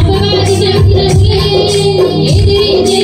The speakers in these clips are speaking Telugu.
అపవాది శక్తులకే ఎదిరించే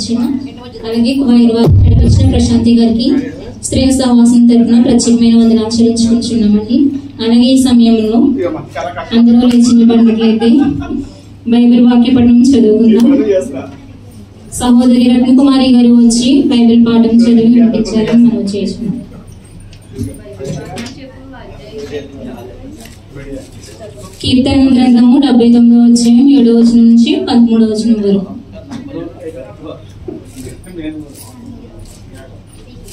వచ్చిన అలాగే నడిపించిన ప్రశాంతి గారికి స్త్రీ సహవాసం తరఫున ప్రత్యేకమైన వందనాలు చెల్లించుకుంటున్నామండి. అలాగే ఈ సమయంలో అందరూ లేచి నిలబడినట్లయితే బైబిల్ వాక్య పఠనం చదువుకుందాం. సహోదరి రత్నకుమారి గారు వచ్చి బైబిల్ పాఠం చదివి వినిపించాలని మనం చేస్తున్నాం. కీర్తన గ్రంథము 79వ అధ్యాయం 7వ వచనం నుంచి 13వ వచనం వరకు.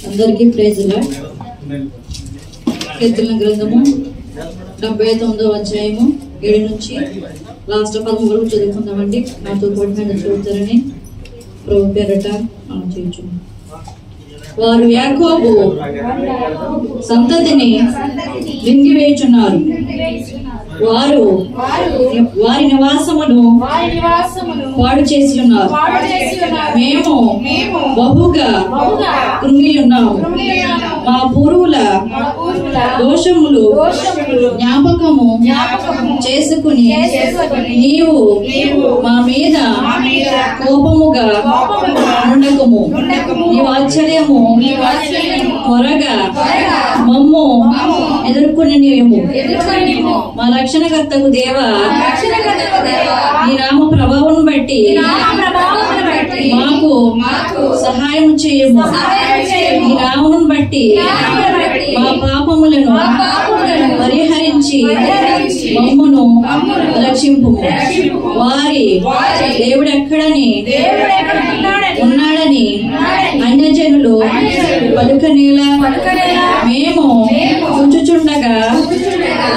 అందరికీ ప్రైజ్ లార్డ్. కీర్తన గ్రంథము 79వ అధ్యాయము 7 నుంచి లాస్ట్ 13 వరకు చదువుకుందామండి. నాతో పాటు మీద చదువుతారని ప్రభు పేరట మనం చేయించున్నాం. వారు యాకోబు సంతతిని మింగివేయుచున్నారు, వారు వారి నివాసమును పాడు చేసి ఉన్నారు. మేము బహుగా కృంగి ఉన్నాము. మా పూర్వుల దోషములు జ్ఞాపకము చేసుకుని నీవు మా మీద కోపముగా ఉండకము. నీ వాత్సల్యము త్వరగా మమ్ము ఎదుర్కొనిము. మా రక్షణకర్తకు దేవా, నీ నామ ప్రభావం బట్టి మాకు సహాయం చేయము. నీ నామం బట్టి మా పాపములను పరిహరించి మమ్మును రక్షింపు. వారి దేవుడెక్కడని ఉన్నాడని అన్యజనులు పలుకనేలా మేము చూచుచుండగా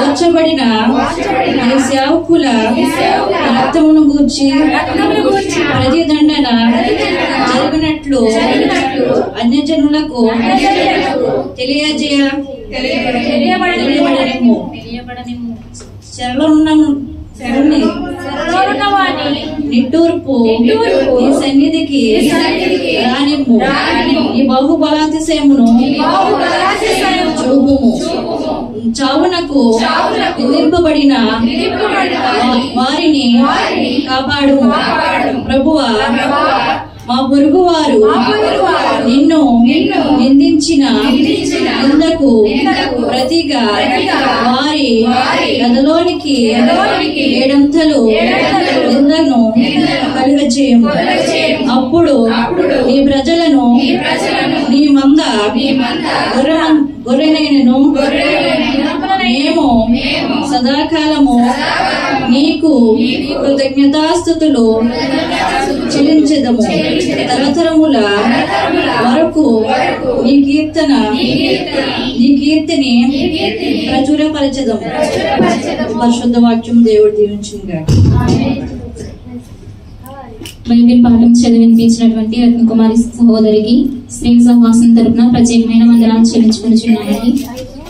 వచ్చబడిన నీ సేవకుల రక్తమును గూర్చి ప్రతిదండన జరిగినట్లు అన్యజనులకు తెలియబడనేమో. నిట్టూర్పు ఈ సన్నిధికి రానిమ్ము. ఈ బహుబలాతిశయమును చూపుము. చావునకు నిందింపబడిన వారిని కాపాడుము. ప్రభువా, మా పొరుగువారు నిన్ను నిందించిన నిందకు ప్రతిగా వారి గదలోనికి 7 అంతలు నిందను కలుగజేయము. అప్పుడు నీ ప్రజలను నీ మంద గొర్రెనైనను మేము సదాకాలము నీకు కృతజ్ఞతాస్తుతులు చెల్లించెదము. తరతరముల వరకు నీ కీర్తిని ప్రచురపరచెదము. పరిశుద్ధ వాక్యం దేవుడు దీవించునుగాక. బైబిల్ పాఠం చదివి వినిపించినటువంటి రత్నకుమారి సహోదరికి స్త్రీ సహవాసం తరపున ప్రత్యేకమైన వందనాలు చెల్లించుకుంటున్నామండి.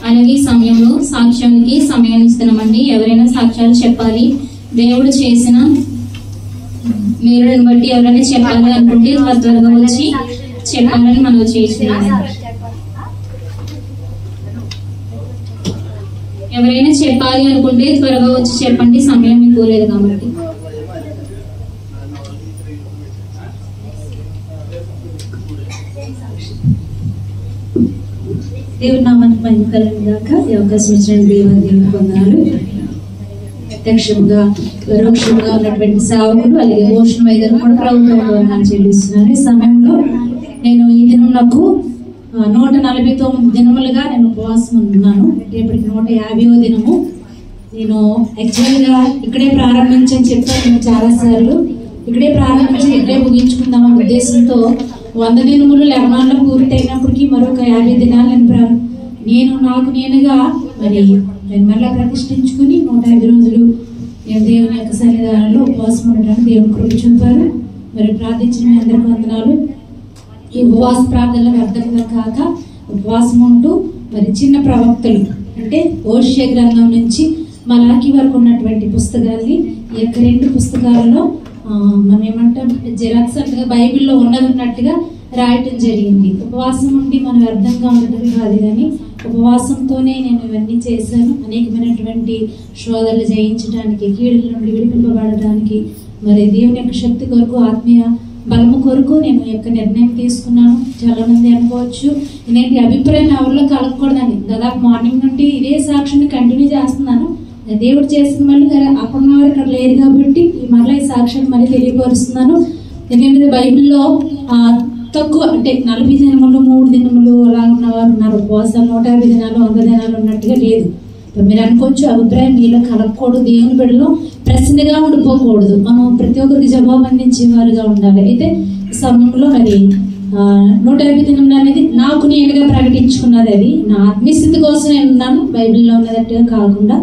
అలాగే ఈ సమయంలో సాక్ష్యానికి సమయాన్ని ఇస్తున్నామండి. ఎవరైనా సాక్ష్యాలు చెప్పాలి, దేవుడు చేసిన మేలుని బట్టి ఎవరైనా చెప్పాలి అనుకుంటే త్వరగా వచ్చి చెప్పాలని మనం చేస్తున్నాము. ఎవరైనా చెప్పాలి అనుకుంటే త్వరగా వచ్చి చెప్పండి, సమయం ఎక్కువ లేదు కాబట్టి. దేవుని నామానికి మహిమ కలుగును గాక. ఈ అవకాశం ఇచ్చిన దేవునికి వందనాలు. ప్రత్యక్షంగా పరోక్షంగా ఉన్నటువంటి సేవకులు అలాగే భూషణ వైద్యులు కూడా ప్రభుత్వంలో వందనాలు చెల్లిస్తున్నాను. ఈ సమయంలో నేను ఈ దినం నాకు 149 దినములుగా నేను ఉపవాసం ఉన్నాను. ఇప్పటికి 150వ దినము. నేను యాక్చువల్గా ఇక్కడే ప్రారంభించని చెప్పాను నేను చాలాసార్లు. ఇక్కడే ప్రారంభించి ఇక్కడే ముగించుకుందామనే ఉద్దేశంతో 100 దినములు లెబనాన్లో పూర్తి అయినప్పటికీ మరొక 50 దినాలు నేను నాకు నేనుగా మరి నేను మళ్ళా ప్రతిష్ఠించుకుని 150 రోజులు నేను దేవుని యొక్క సన్నిధానంలో ఉపవాసం ఉండడానికి దేవుని కృప చూపారు. మరి ప్రార్థించిన మీ అందరికీ వందనాలు. ఈ ఉపవాస ప్రార్థనలు వ్యర్థంగా కాక ఉపవాసం ఉంటూ మరి చిన్న ప్రవక్తలు అంటే ఓషియా గ్రంథం నుంచి మలాకి వరకు ఉన్నటువంటి పుస్తకాల్ని ఈ యొక్క 2 పుస్తకాలలో మనం ఏమంటాం జెరాక్స్ అంటగా బైబిల్లో ఉన్నట్టుగా రాయటం జరిగింది. ఉపవాసం ఉండి మనం వ్యర్థంగా ఉండటం కాదు, కానీ ఉపవాసంతోనే నేను ఇవన్నీ చేశాను. అనేకమైనటువంటి శోధనలు జయించడానికి, కీడుల నుండి విడిపింపబడడానికి, మరి దేవుని యొక్క శక్తి కొరకు ఆత్మీయ బలము కొరకు నేను ఈ యొక్క నిర్ణయం తీసుకున్నాను. చాలా మంది అనుకోవచ్చు నేను అభిప్రాయం ఎవరిలో కలగకూడదని. దాదాపు మార్నింగ్ నుండి ఇదే సాక్షిని కంటిన్యూ చేస్తున్నాను. దేవుడు చేసిన మళ్ళీ అప్పుడున్న వారు ఇక్కడ లేరు కాబట్టి మళ్ళీ ఈ సాక్ష్యాన్ని మళ్ళీ తెలియపరుస్తున్నాను. ఎందుకంటే బైబిల్లో తక్కువ అంటే 40 దినములు 3 దినములు అలా ఉన్నవారు ఉన్నారు. ఉపవాసాలు 150 దినాలు 100 దినాలు ఉన్నట్టుగా లేదు. మీరు అనుకోవచ్చు అభిప్రాయం మీలో కలగకూడదు, దేవుని బిడ్డలో ప్రశ్నగా ఉండిపోకూడదు, మనం ప్రతి ఒక్కరికి జవాబు అందించేవారుగా ఉండాలి. అయితే ఈ సమయంలో మరి 150 దినములు అనేది నాకు నేనుగా ప్రకటించుకున్నది. అది నా ఆత్మీయస్థితి కోసం నేను ఉన్నాను, బైబిల్లో ఉన్నదట్టుగా కాకుండా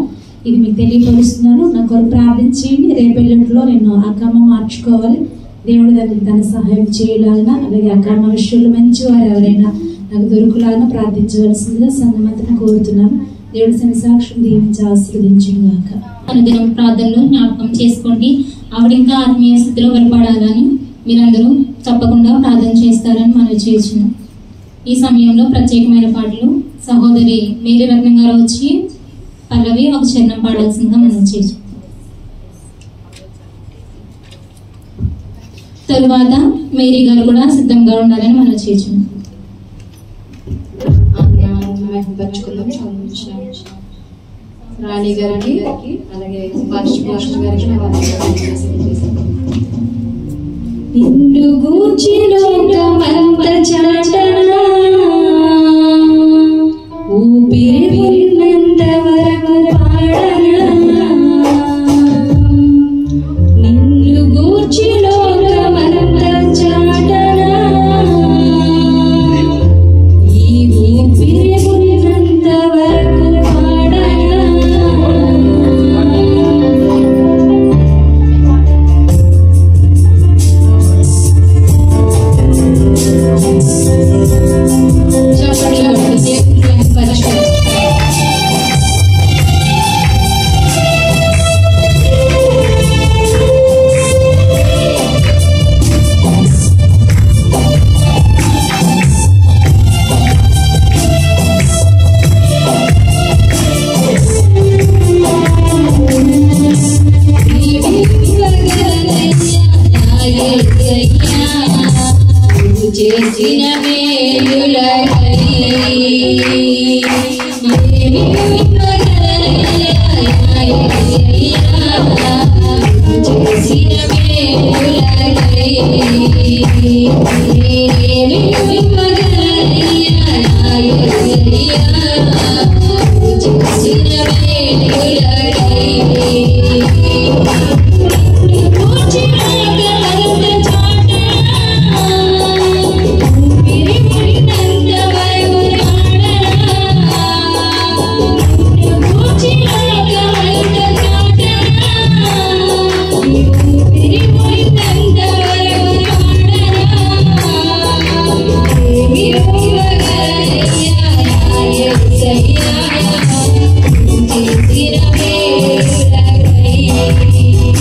ఇది మీకు తెలియపరుస్తున్నాను. నా కొరకు ప్రార్థించేయండి. రేపెల్లింట్లో నేను అక్కమ్మ మార్చుకోవాలి, దేవుడు దానికి తన సహాయం చేయలాగిన, అలాగే అక్కమ్మ విషయంలో మంచి వారు ఎవరైనా నాకు దొరుకులాగా ప్రార్థించవలసిందిగా సంఘమంతను కోరుతున్నాను. దేవుడి సాక్షిని దీవించి ఆశీర్వదించుగాక. అనుదినం ప్రార్థనలు జ్ఞాపకం చేసుకోండి. ఆవిడ ఇంకా ఆత్మీయ స్థితిలో బలపడాలని మీరందరూ తప్పకుండా ప్రార్థన చేస్తారని మనం చేస్తున్నాం. ఈ సమయంలో ప్రత్యేకమైన పాటలు సహోదరి మేరీ రత్నం గారు వచ్చి పల్లవి ఒక చరణం పాడాల్సిందిగా మనం చేస్తున్నాం. తరువాత మేరీ గారు కూడా సిద్ధంగా ఉండాలని మనం చేస్తున్నాం. రాణి గారికి అలాగే పాస్టర్ గారికి నిన్ను గూర్చి లోకమంత చాటనా ఊపిరి విన్నంత వరకు పాడనా నిన్ను గూర్చి లోకమంత చాటనా ఈ ఊపిరి విన్నంత వరకు చేసిన మేలులకై చేసిన మేలులకై Yeah.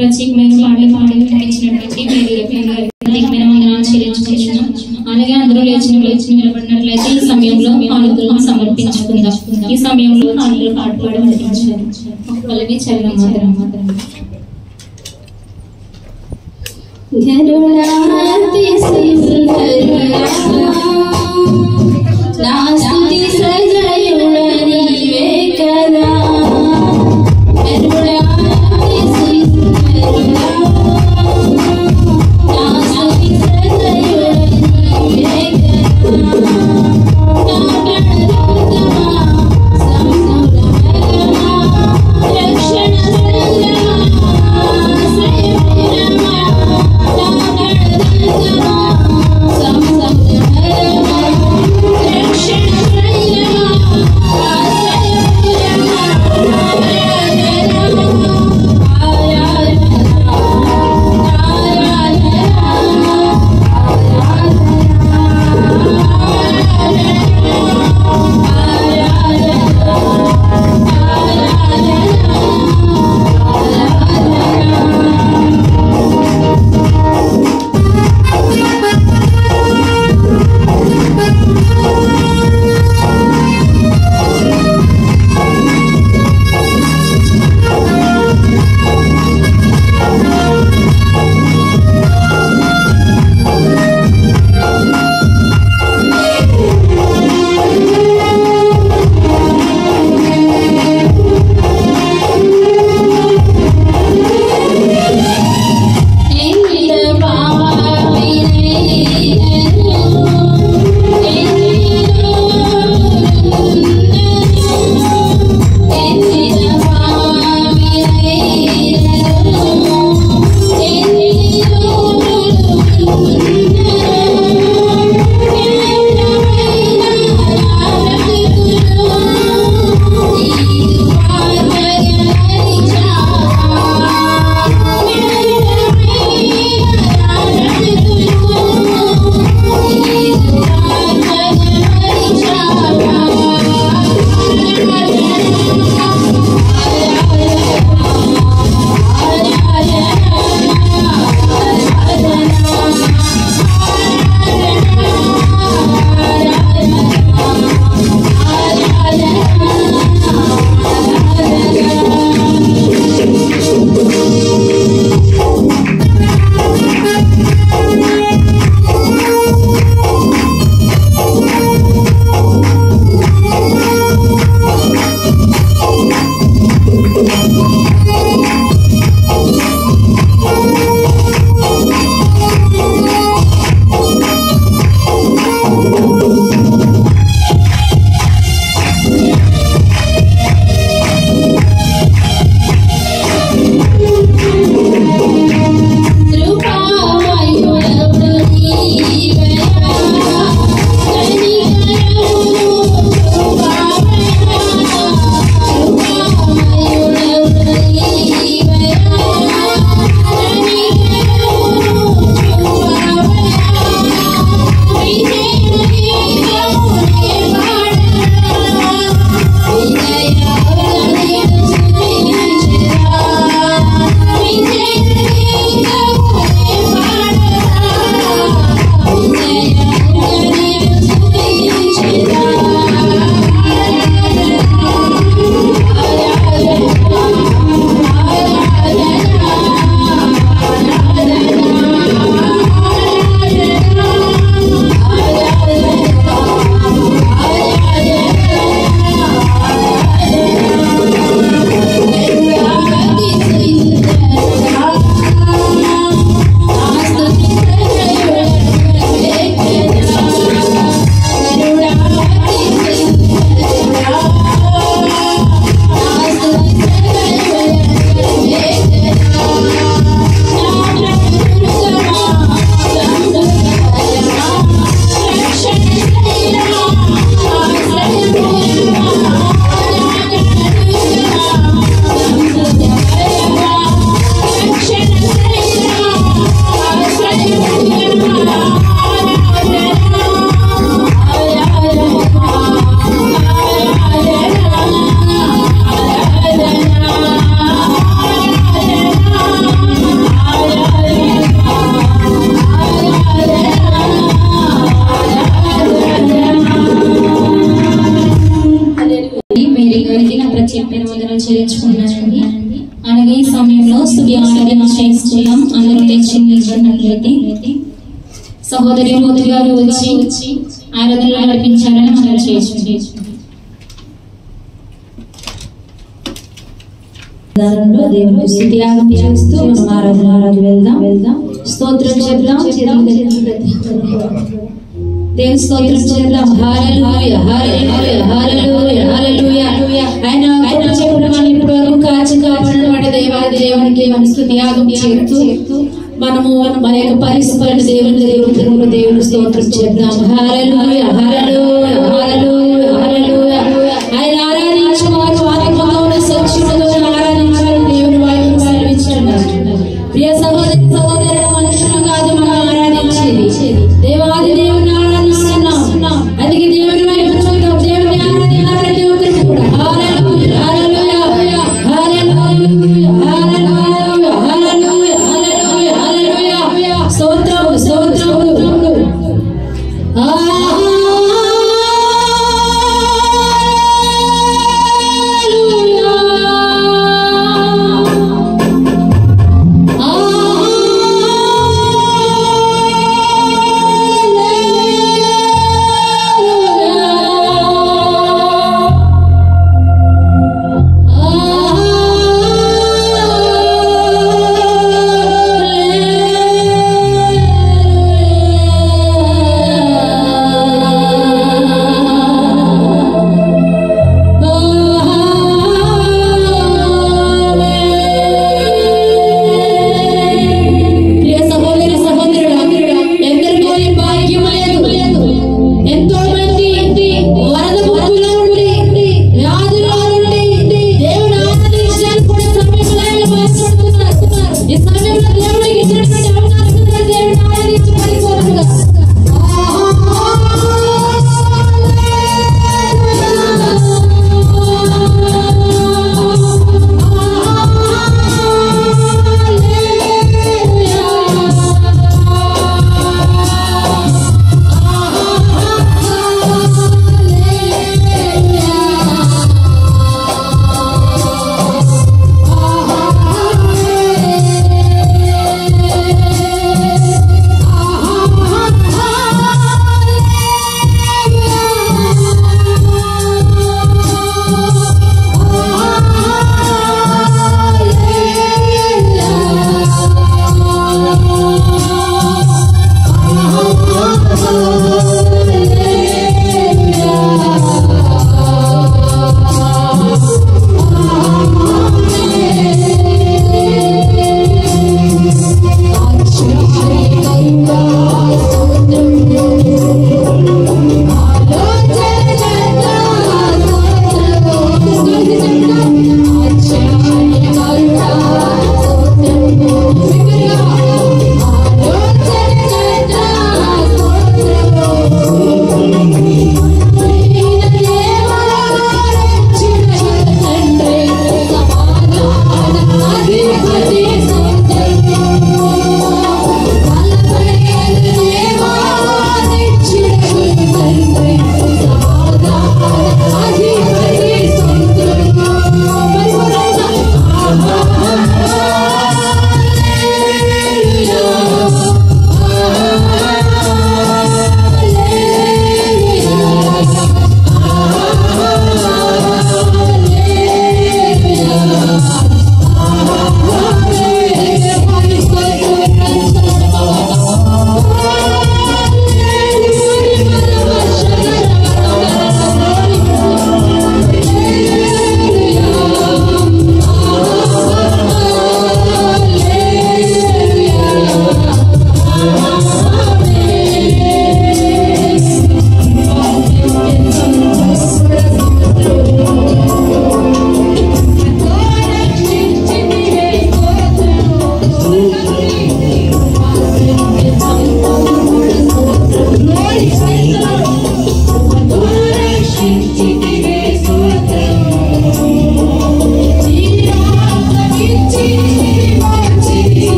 ప్రత్యేకమైన పాటలు పాడి వినిపించినటువంటి ప్రత్యేకమైన వందనాలు చెల్లించుకుంటున్నాం. అలాగే అందరూ లేచి నిలబడినట్లయితే ఈ సమయంలో కానుకలను సమర్పించుకుందాం. ఈ సమయంలో కానుకలు పాట పాడి వినిపించారు. ఒక పల్లవి చరణం మాత్రం Rక్షణ ప్రత్యేకమైన వందనాలు చెల్లించుకున్నానండి. అలాగే ఈ సమయంలో స్తుతి ఆరాధన చేసుకుందాం. అందరూ లేచి నిలబడినట్లయితే సహోదరి మోదీ గారు వచ్చి ఆరాధనలు నడిపించాలని మనం చేసుకుంటాం. దేవునికి స్తుతి ఆరాధన చేస్తూ మనం ఆరాధనలోకి వెళ్దాం. స్తోత్రం చెప్దాం. దేవుని స్తోత్రం చేద్దాం. హల్లెలూయా హల్లెలూయా హల్లెలూయా హల్లెలూయా. ఆయన చెప్పిన మనం ఇప్పటివరకు కాచి కాపాడినటువంటి దేవాది దేవునికి మన స్తుతి యాగం చేస్తూ మనము మన యొక్క పరిస్థితులను దేవుని స్తోత్రం చేద్దాం. హల్లెలూయా హల్లెలూయా హల్లెలూయా హల్లెలూయా. ఆయన ఆరాధించువారు ఆత్మలో ఉన్న సత్యముతో ఆరాధించాలని దేవుని వాక్యం సెలవిస్తున్నారు. ప్రియ సహోదరి సహోదరుల మనుషులు కాదు మనం ఆరాధించేది, దేవాది దేవుని ఆరాధిస్తున్నాం. అందుకే దేవుని వైపు చూద్దాం. దేవుని ఆరాధన ప్రతి ఒక్కరికి కూడా హల్లెలూయా హల్లెలూయా హల్లెలూయా హల్లెలూయా హల్లెలూయా హల్లెలూయా హల్లెలూయా. స్తోత్రం స్తోత్రం.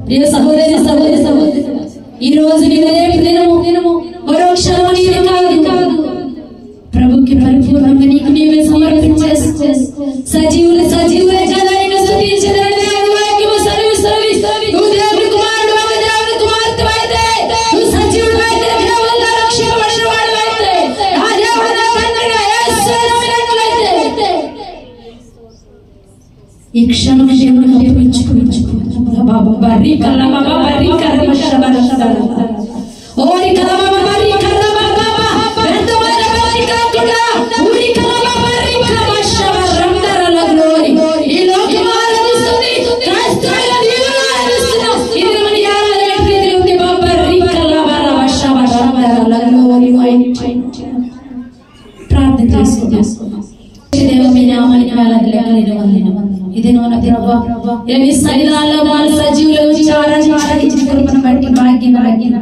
ప్రియ సహోదరి సహోదరి సహోదరి ఈ రోజు దినము మరో క్షణం నీది కాదు ప్రభుకి పరిపూర్ణంగా నీకు నీవే సమర్పించేస్తూ సజీవుల జనాన్ని స్తుతించడానికి వాక్యము సర్వి నువ్వు దేవుని కుమారుడు దేవుని కుమార్తె అయితే నువ్వు సజీవుడు అయితే కేవలం రక్షింపబడిన వాడివైతే ఆ దేవుని తండ్రిగా యేసు నామములో ఈ క్షణం దేవుడు ప్రార్థన చేసుకున్నాం. దేవ మీ నామానికి వేలాది లెక్కలేని వందనాలు. ఇది నోన ప్రభా ఈ శరీరాల్లో మన సజీవులు చారాంచి కృపను బట్టి భాగ్యం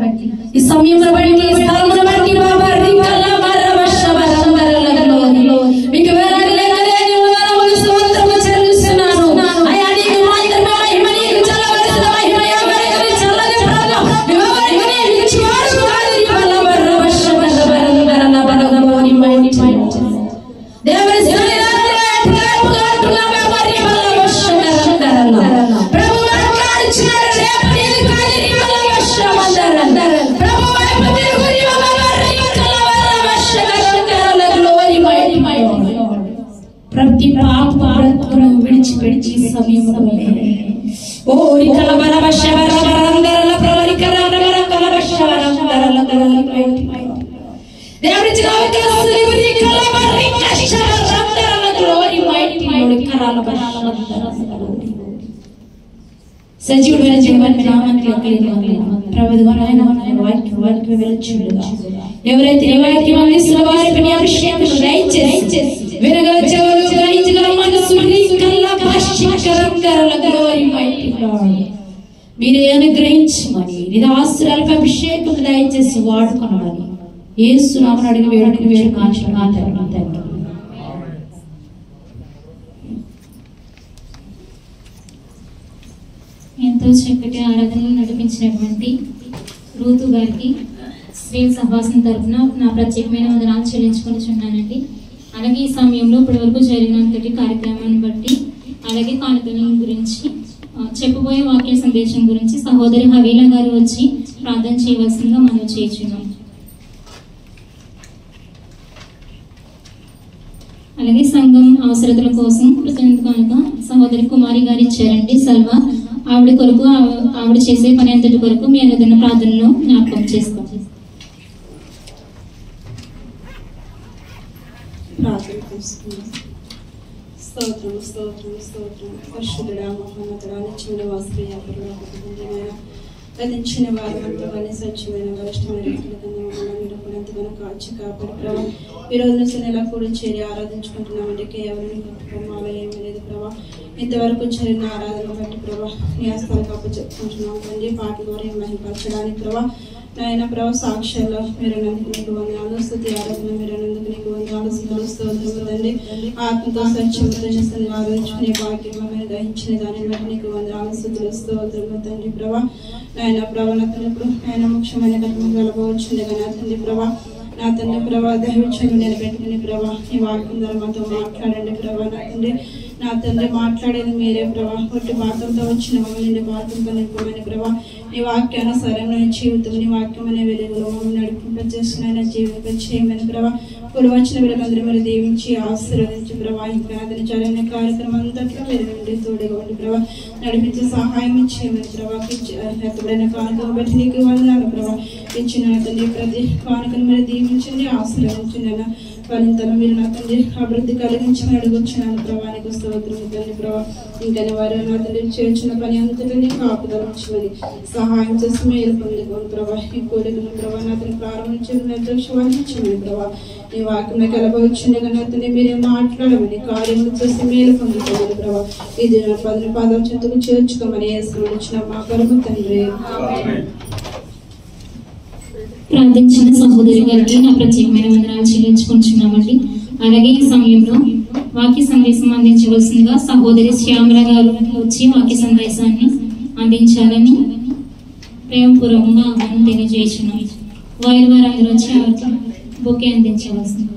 బట్టి ఈ సమయంలో బట్టి ఈ స్థలమును బట్టి బాబా రికల మరవశ వరందరలలో మీకు వేలాది లెక్కలేని వందనాలు స్తోత్రము చెల్లిస్తున్నాను. అయ్యా నీకు మాత్రమే మహిమ, నీకు చల్లవలసిన మహిమ ఎవరికి చల్లని ప్రభా ఎవరికి ఇచ్చివాడు కాదు. రికల మరవశ వరందరలలో దేవుని శరీరాన్ని ప్రతి పాపను విడిచిపెట్టి సమయంలో సజీవుడైన జీవాన్ని నామానికి వాక్యం వెలుచుండుగా ఎవరైతే ఈ వాక్యం అందిస్తున్న వారికి నీ అభిషేకం దయచేసి వినగల చెవులు, గ్రహించగల మనసు, మీరే అనుగ్రహించమని నిరాశ్రాలకు అభిషేకం దయచేసి వాడుకొనమని యేసు నామమున అడిగి వేడుకొని కాంచున్నాను. ఎంతో చక్కటి ఆరాధనలు నడిపించినటువంటి రూతు గారికి శ్రీ సహవాసం తరఫున నా ప్రత్యేకమైన వందనాలు చెల్లించుకొనిచున్నానండి. అలాగే ఈ సమయంలో ఇప్పటి వరకు జరిగినంతటి కార్యక్రమాన్ని బట్టి అలాగే కానుకల గురించి చెప్పబోయే వాక్య సందేశం గురించి సహోదరి హవీలా గారు వచ్చి ప్రార్థన చేయవలసిందిగా మనం చేస్తున్నాం. అలాగే సంఘం అవసరతల కోసం కృతజ్ఞత కనుక సహోదరి కుమారి గారు ఇచ్చారండి సల్వా. ఆవిడ కొరకు ఆవిడ చేసే పని అంతటి కొరకు మీ అనుదిన ప్రార్థనలో జ్ఞాపకం చేసుకోండి. స్తోత్రం స్తోత్రం స్తోత్రం పరిశుద్ధుడా మహోన్నతుడా నిత్యమైన వాస్తవ్యాపరుడా గతించిన వారి సత్యమైన గరిష్టమైన రీతిలో ఎంతగానో కాచి కాపాడు ప్రభావ ఈ రోజున నెల కూడా చేరి ఆరాధించుకుంటున్నామంటే కేవలం మాలో ఏమీ లేదు ప్రభావ. ఇంతవరకు జరిగిన ఆరాధన బట్టి ప్రభావ నీ హస్తాలకు అప్పచెప్పుకుంటున్నాం తండ్రి. పాటల ద్వారా మహిమపరచడానికి ప్రభావ నాయన ప్రభావ సాక్ష్యాల్లో మీరు నందుకు నీకు వందనాలు, స్తుతి ఆరాధన మీరు నందుకు నీకు వందనాలు, స్తోత్రములు తండ్రి. ఆత్మతో సత్యముతో చేస్తున్న ఆరాధించుకునే భాగ్యం మీరు గ్రహించిన దానిని బట్టి నీకు వందనాలు, స్తుతులు, స్తోత్రములు తండ్రి. ప్రభావ నాయన ప్రభావ నా తండ్రి ఆయన ముఖ్యమైన కర్మ కలపవచ్చుంది కానీ నా తండ్రి ప్రభావ నా తండ్రి ప్రభావ దైవచను నిలబెట్టుకుని ప్రభావ నీ వాక్యం ద్వారా మాతో మాట్లాడండి ప్రభావ. నా తండ్రి నా తండ్రి మాట్లాడేది మీరే ప్రభావ. ఒట్టి వాక్యంతో వచ్చిన మమ్మల్ని వాక్యంతో నింపమని ప్రభావ నీ వాక్యానుసారమైన జీవితం నీ వాక్యం అనే వెలుగులో మమ్మల్ని నడిపింపచేసిన జీవితం చేయమని ప్రభావ. ఇప్పుడు వచ్చిన వీళ్ళందరూ మీరు దీవించి ఆశీర్వదించి ప్రభావ ఇంకా అతని జరిగిన కార్యక్రమం అంతట్లో మీరు నుండి తోడుగా ఉండి ప్రభావ నడిపించి సహాయం చేయమని ప్రభావ. ఎప్పుడైనా కానుకను బట్టి నీకు వందనాలు ప్రభావ. ఇచ్చిన తండ్రి ప్రతి కానుకను మీరు దీవించండి, ఆశీర్వదించండి అన్న ఫలింతను మీరు నా తండ్రి అభివృద్ధి కలిగించమని అడుగుచున్నాను ప్రభానికి స్తోత్రం తండ్రి ప్రభావ. ఇంకా వారు నా తండ్రి చేర్చిన పని అంతటినీ కాపుదలమని సహాయం చేసి మేలు పొందుకోండి ప్రభావ. ఈ కోరికను ప్రభావ నా తండ్రి ప్రారంభించి నిర్లక్ష్య వహించమని ప్రభావ. నీ వాక్యం కలబవచ్చుండే కానీ అతన్ని మీరే మాట్లాడమని కార్యములు చేసి మేలు పొందుకోమని ప్రభావ. ఇది నా పదని పాదం చెంతకు చేర్చుకోమని ఇచ్చిన మా పరమ తండ్రి. ప్రార్థించిన సహోదరి గారికి నా ప్రత్యేకమైన వందనాలు చెల్లించుకుంటున్నామండి. అలాగే ఈ సమయంలో వాక్య సందేశం అందించవలసిందిగా సహోదరి శ్యామల గారు వచ్చి వాక్య సందేశాన్ని అందించాలని ప్రేమపూర్వకంగా ఆహ్వానం తెలియజేస్తున్నాం. వారందరూ వచ్చి ఆవిడకి బొకే అందించవలసిందిగా.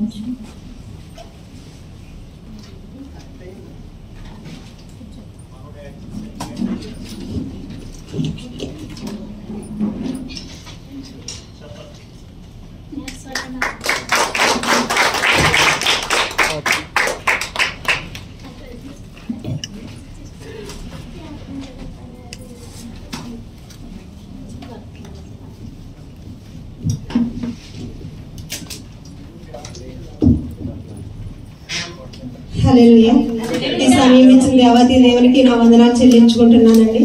హల్లెలూయా. ఈ సమయం ఇచ్చిన దేవతి దేవునికి నా వందనాలు చెల్లించుకుంటున్నానండి.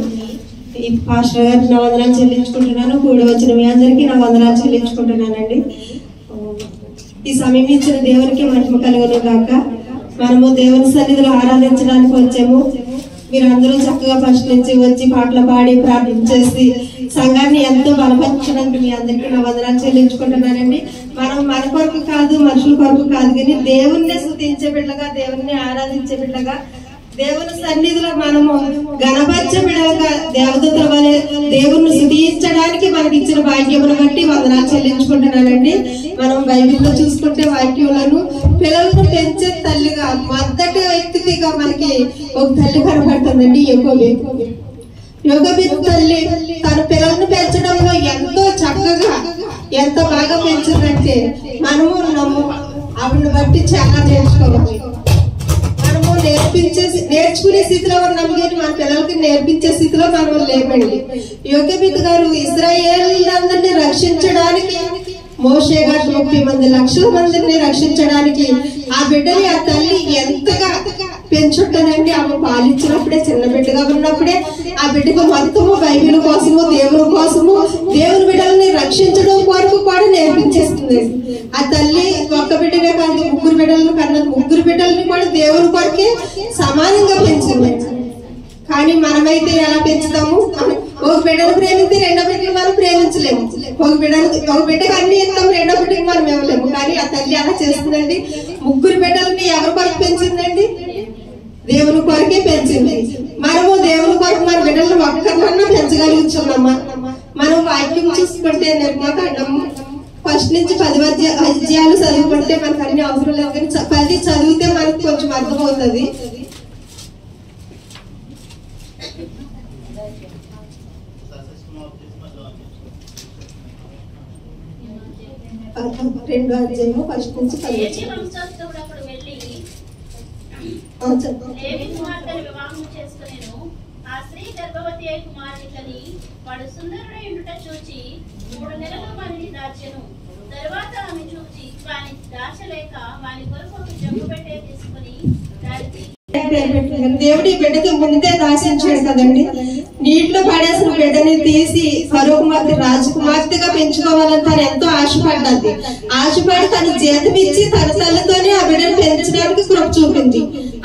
ఈ పాస్టర్ గారికి నా వందనాలు చెల్లించుకుంటున్నాను. కూడి వచ్చిన మీ అందరికీ నా వందనాలు చెల్లించుకుంటున్నానండి. ఈ సమయం ఇచ్చిన దేవునికి మహిమ కలుగును గాక. మనము దేవుని సన్నిధిలో ఆరాధించడానికి వచ్చాము. మీరందరూ చక్కగా ఫస్ట్ నుంచి వచ్చి పాటలు పాడి ప్రార్థన చేసి సంఘాన్ని ఎంతో బలపరచడానికి మీ అందరికీ నా వందనాలు చెల్లించుకుంటున్నానండి. మనం మన కొరకు కాదు, మనుషుల కొరకు కాదు, కానీ దేవుణ్ణి స్తుతించే బిడ్డగా, దేవుణ్ణి ఆరాధించే బిడ్డగా, దేవుని సన్నిధిలో మనము గణపరిచే బిడ్డగా, దేవదూతల వలె దేవుణ్ణి స్తుతించడానికి మనకి ఇచ్చిన భాగ్యమును బట్టి వందనాలు చెల్లించుకుంటున్నానండి. మనం బైబిల్లో చూసుకుంటే వాక్యంలోను పిల్లలను పెంచే తల్లిగా మొదటి వ్యక్తిగా మనకి ఒక తల్లి కనబడుతుందండి. యోగబేతు తల్లి తన పిల్లలను పెంచడంలో ఎంతో చక్కగా, ఎంత బాగా పెంచిందంటే మనము ఆవిడని బట్టి చాలా నేర్చుకోవాలి. మనము నేర్చుకునే స్థితిలో ఉన్నాము, కానీ మన పిల్లలకి నేర్పించే స్థితిలో మనం లేమండి. యోగబేతు గారు ఇశ్రాయేలులందరినీ రక్షించడానికి, మోషే గారు 30 లక్షల మందిని రక్షించడానికి ఆ బిడ్డని ఆ తల్లి ఎంతగా పెంచుంటదండి. ఆమె పాలిచ్చినప్పుడే, చిన్న బిడ్డగా ఉన్నప్పుడే ఆ బిడ్డకు మొత్తము బైబిల్ కోసము, దేవుని కోసము, దేవుని బిడ్డలని రక్షించడం కొరకు కూడా నేర్పించేస్తుంది. ఆ తల్లి ఒక్క బిడ్డనే కాదు, 3 బిడ్డలను కన్నది. 3 బిడ్డలని కూడా దేవుని కొరకే సమానంగా పెంచింది. కానీ మనమైతే ఎలా పెంచుతాము? ఒక బిడ్డను ప్రేమిస్తే రెండో బిడ్డను మనం ప్రేమించలేము. ఒక బిడ్డకు అన్ని ఇస్తాము, రెండో బిడ్డకి మనం ఇవ్వలేము. కానీ ఆ తల్లి అలా చేస్తుందండి. 3 బిడ్డలని ఎవరి కొరకు పెంచిందండి? దేవుని కొరకే పెంచింది. మనము దేవుని కొరకు మన బిడ్డలను ఒక్కరినన్నా పెంచగలుగుతున్నామా? మనం వాక్యం చూసుకుంటే నిర్మాకాండము ఫస్ట్ నుంచి 10 అధ్యాయాలు చదువుకుంటే మనకు అన్ని అవసరం లేదు, కానీ 10 చదివితే మనకు కొంచెం అర్థమవుతుంది. రెండో అధ్యాయము ఫస్ట్ నుంచి 10. ఆ స్త్రీ గర్భవతి అయి కుమారుని కని వాడు సుందరుడై ఉండుట చూచి 3 నెలలు వానిని దాచెను. తరువాత ఆమె చూచి వాని దాచలేక వాని కొరకు ఒక జగ్గు పెట్టే తీసుకుని దేవుడి బిడ్డకి ముందే దాచించాడు కదండి. నీటిలో పడేసిన బిడ్డని తీసి ఫరో కుమార్తె రాజకుమార్తెగా పెంచుకోవాలని తను ఎంతో ఆశపడ్డది. ఆశపడి తన జీతం ఇచ్చి తన తల్లితోనే ఆ బిడ్డను పెంచడానికి కృప చూపింది.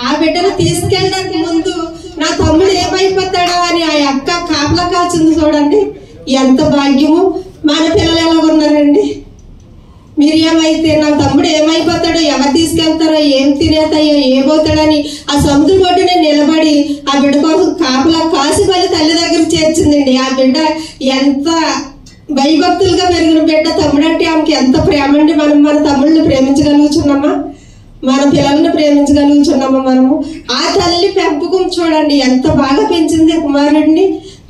ఆ బిడ్డను తీసుకెళ్ళడానికి ముందు నా తమ్ముడు ఏమైపోతాడా అని ఆ అక్క కాపలా కాల్చింది. చూడండి ఎంత భాగ్యము. మన పిల్లలు ఎలా ఉన్నారండి? మిరియామైతే నా తమ్ముడు ఏమైపోతాడో, ఎవరు తీసుకెళ్తారో, ఏం తినేతాయో, ఏమవుతాడని ఆ సముద్ర ఒడ్డునే నిలబడి ఆ బిడ్డ కోసం కాపలా కాసి మళ్ళీ తల్లి దగ్గర చేర్చిందండి. ఆ బిడ్డ ఎంత భయభక్తులుగా పెరిగిన బిడ్డ. తమ్ముడు అంటే ఆమెకి ఎంత ప్రేమ అండి. మనం మన తమ్ముళ్ళని ప్రేమించగలుగుతున్నామా? మన పిల్లల్ని ప్రేమించగలుగుతున్నామా మనము? ఆ తల్లి పెంపకం చూడండి ఎంత బాగా పెంచింది కుమారుడిని.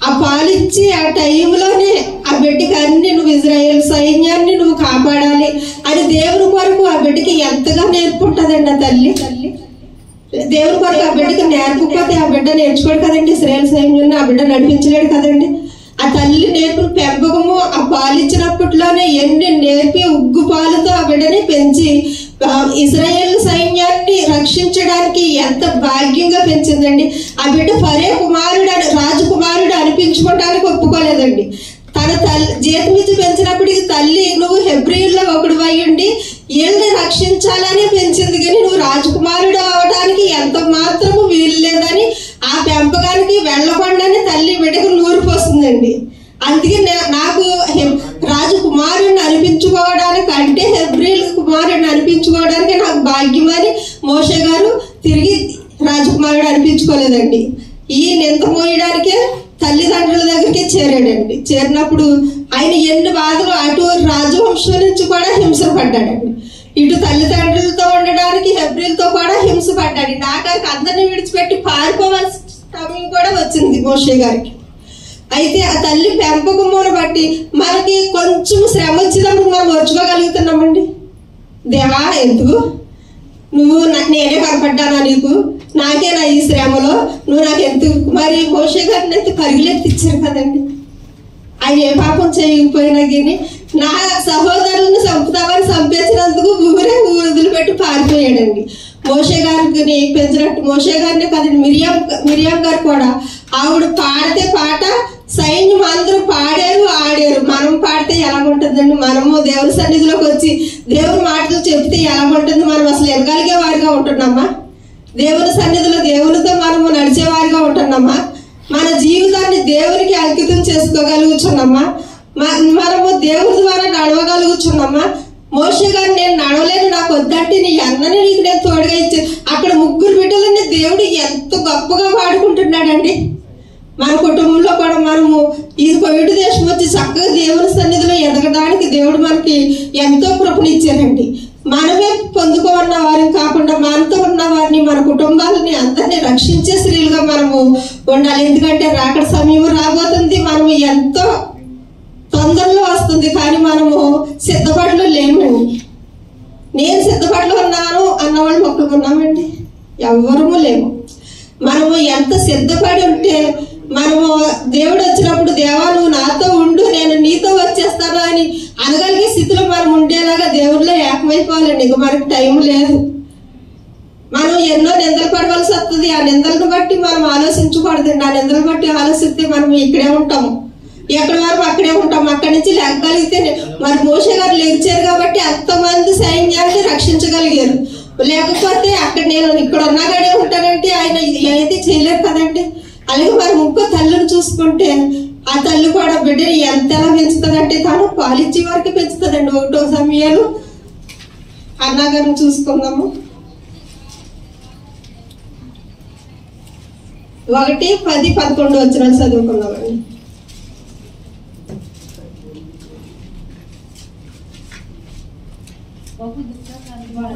ఆ పాలిచ్చి ఆ టైంలోనే ఆ బిడ్డకి అన్ని, నువ్వు ఇజ్రాయేల్ సైన్యాన్ని నువ్వు కాపాడాలి అని దేవుని కొరకు ఆ బిడ్డకి ఎంతగా నేర్పుంటదండి ఆ తల్లి. దేవుని కొరకు ఆ బిడ్డకి నేర్పకపోతే ఆ బిడ్డ నేర్చుకోడు కదండి. ఇశ్రాయేల్ సైన్యాన్ని ఆ బిడ్డ నడిపించలేడు కదండి. ఆ తల్లి నేర్పిన పెంపకము, ఆ పాలిచ్చినప్పట్లోనే ఎన్ని నేర్పి ఉగ్గు పాలతో ఆ బిడ్డని పెంచి ఇశ్రాయేల్ సైన్యాన్ని రక్షించడానికి ఎంత భాగ్యంగా పెంచిందండి. ఆ బిడ్డ ఫరే కుమారుడు, రాజకుమారుడు అనిపించుకోవడానికి ఒప్పుకోలేదండి. తన తల్లి జీతం ఇచ్చి పెంచినప్పటికీ తల్లి నువ్వు హెబ్రీయుల్లో ఒకడు అయ్యుండి వీళ్ళని రక్షించాలని పెంచింది, కానీ నువ్వు రాజకుమారుడు అవడానికి ఎంత మాత్రము వీలు లేదని ఆ పెంపకానికి వెళ్ళకుండానే తల్లి బిడ్డకు నూరు పోస్తుందండి. అందుకే నాకు రాజకుమారుడిని అనిపించుకోవడానికి అంటే హెబ్రీయుల కుమారుడిని అనిపించుకోవడానికి నాకు భాగ్యమని మోషే గారు తిరిగి రాజకుమారుడు అనిపించుకోలేదండి. ఈ నింద మోయడానికే తల్లిదండ్రుల దగ్గరికి చేరాడండి. చేరినప్పుడు ఆయన ఎన్ని బాధలు, అటు రాజవంశం నుంచి కూడా హింస పడ్డాడండి, ఇటు తల్లిదండ్రులతో ఉండడానికి హెబ్రీలతో కూడా హింస పడ్డాడు. ఆఖరికి అందరినీ విడిచిపెట్టి పారిపోవాల్సిన సమయం కూడా వచ్చింది మోషే గారికి. అయితే ఆ తల్లి పెంపకమును బట్టి మనకి కొంచెం శ్రమ వచ్చినప్పుడు మనం ఓర్చుకోగలుగుతున్నామండి. దేవా ఎందుకు నువ్వు నేనే కనపడ్డానా నీకు, నాకేనా ఈ శ్రమలో, నువ్వు నాకు ఎందుకు? మరి మోషే గారిని అయితే పరుగులెత్తిచ్చారు కదండి. ఆయన ఏ పాపం చేయకపోయినా కానీ నా సహోదరులను చంపుతామని చంపేసినందుకు ఊరే వదిలిపెట్టి పారిపోయాడండి. మోషే గారిని పెంచినట్టు మోషే గారినే కదండి, మిరియాం గారు కూడా ఆవిడ పాడితే పాట సైన్యం అందరూ పాడారు ఆడారు. మనం పాడితే ఎలాగుంటుందండి? మనము దేవుని సన్నిధిలోకి వచ్చి దేవుని మాటలు చెప్తే ఎలాగుంటుంది? మనం అసలు ఎనగలిగే వారిగా ఉంటున్నామా? దేవుని సన్నిధిలో దేవునితో మనము నడిచేవారిగా ఉంటున్నామా? మన జీవితాన్ని దేవునికి అంకితం చేసుకోగలుగుతున్నామా? మనము దేవుని ద్వారా నడవగలుగుతున్నామా? మోషే గారు నేను నడవలేను, నాకు వద్దంటే నీ అన్నని నీకు నేను తోడుగా ఇచ్చి అక్కడ 3 బిడ్డలని దేవుడు ఎంత గొప్పగా వాడుకుంటున్నాడండి. మన కుటుంబంలో కూడా మనము ఈ కోవిడ్ దేశం వచ్చి చక్కగా దేవుని సన్నిధిలో ఎదగడానికి దేవుడు మనకి ఎంతో కృపనిచ్చారండి. మనమే పొందుకున్న వారిని కాకుండా మనతో ఉన్న వారిని, మన కుటుంబాలని అందరినీ రక్షించే స్త్రీలుగా మనము ఉండాలి. ఎందుకంటే రాకడ సమయం రాబోతుంది, మనము ఎంతో తొందరలో వస్తుంది, కానీ మనము సిద్ధపడలో లేమండి. నేను సిద్ధపడలో ఉన్నాను అన్నవాళ్ళు ఒక్కరు ఉన్నామండి? ఎవరము లేము. మనము ఎంత సిద్ధపడి ఉంటే మనము దేవుడు వచ్చినప్పుడు దేవా నువ్వు నాతో ఉండు, నేను నీతో వచ్చేస్తాను అని అనగలిగే స్థితిలో మనం ఉండేలాగా దేవుడిలో ఏకమైపోవాలండి. ఇక మనకి టైం లేదు. మనం ఎన్నో నిందలు పడవలసి వస్తుంది. ఆ నిందలను బట్టి మనం ఆలోచించకూడదండి. ఆ నిందలు బట్టి ఆలోచిస్తే మనం ఇక్కడే ఉంటాము, ఎక్కడి వరకు అక్కడే ఉంటాము. అక్కడి నుంచి లేకగలిగితే మరి మోషే గారు లేచారు కాబట్టి అంతమంది సైన్యాన్ని రక్షించగలిగారు. లేకపోతే అక్కడ నేను ఇక్కడ ఉన్నాగానే ఉంటానంటే ఆయన అయితే చేయలేరు కదండి. అలాగే మరి ఇంకో తల్లిని చూసుకుంటే ఆ తల్లి కూడా బిడ్డని ఎంతలా పెంచుతుందంటే తను పాలిచ్చే వరకు పెంచుతుందండి. 1 సమయాలు అన్నగారిని చూసుకుందాము. 1, 10, 11 వచనాలు చదువుకున్నామండి.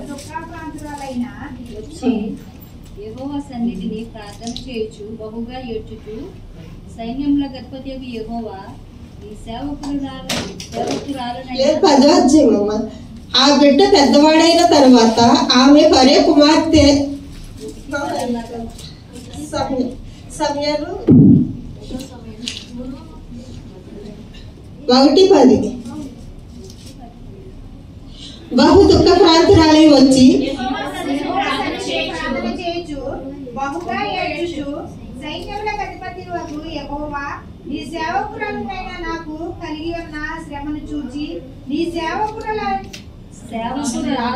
దుఃఖాక్రాంతురాలైన వచ్చి యెహోవా సన్నిధిని ప్రార్థన చేయుచు బహుగా ఏడ్చుచు సైన్యముల అధిపతియగు యెహోవా ఈ సేవకురాలనైనా ఆ బిడ్డ పెద్దవాడైన తర్వాత ఆమె పరే కుమార్తె సమయాలు 1:10 బహు దుఃఖభ్రాంతురాలై వచ్చి బహుగా ఏడ్చుచు సైన్యములకు అధిపతివగు యెహోవా నీ సేవకురాలనైన నాకు కలిగి ఉన్న శ్రమను చూచి నీ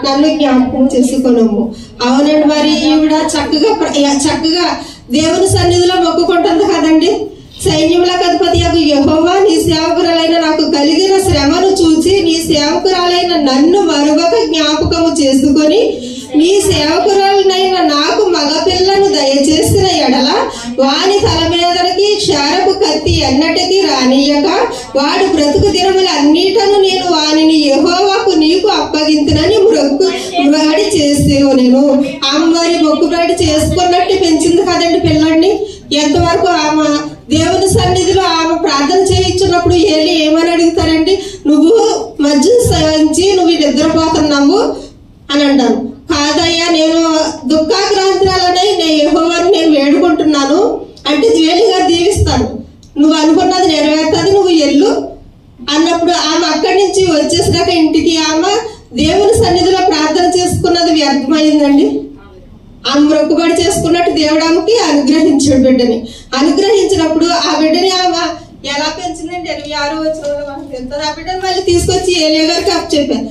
నన్ను జ్ఞాపకం చేసుకున్నాము. అవునండి, మరి ఈవిడ చక్కగా దేవుని సన్నిధిలో మొక్కుకుంటుంది కదండి. సైన్యములకు అధిపతి యెహోవా నీ సేవకురాలైన నాకు కలిగిన శ్రమను చూసి నీ సేవకురాలైన నన్ను మరొక జ్ఞాపకము చేసుకొని నీ సేవకురాలనైన నాకు మగపిల్లను దయచేసిన ఎడల వాని తల మీదకి క్షారపు కత్తి ఎన్నటికీ రానియక వాడు బ్రతుకు దినములు అన్నిటను నేను వానిని యెహోవాకు నీకు అప్పగింతునని మొక్కుబడి చేసేవు. నేను అమ్మవారి మొక్కుబడి చేసుకున్నట్టు పెంచింది కదండి పిల్లాడిని. ఎంతవరకు ఆమె దేవుని సన్నిధిలో ఆమె ప్రార్థన చేయించున్నప్పుడు వెళ్ళి ఏమని అడుగుతారండి? నువ్వు మధ్య సేవించి నువ్వు నిద్రపోతున్నావు అని అంటాను. కాదయ్యా, నేను దుఃఖాక్రాంతురాలనై నేను యెహోవాని నేను వేడుకుంటున్నాను అంటే వేలిగా దీవిస్తాను, నువ్వు అనుకున్నది నెరవేరుతుంది, నువ్వు వెళ్ళు అన్నప్పుడు ఆమె అక్కడి నుంచి వచ్చేసినాక ఇంటికి ఆమె దేవుని సన్నిధిలో ప్రార్థన చేసుకున్నది వ్యర్థమైందండి. ఆమె మొక్కుబడి చేసుకున్నట్టు దేవుడు ఆమెకి అనుగ్రహించాడు. బిడ్డని అనుగ్రహించినప్పుడు ఆ బిడ్డని ఆమె ఎలా పెంచిందండి? 26వ వచనంలో మనకు తెలుస్తుంది. ఆ బిడ్డని మళ్ళీ తీసుకొచ్చి ఏలియా గారికి అప్పచెప్పాను.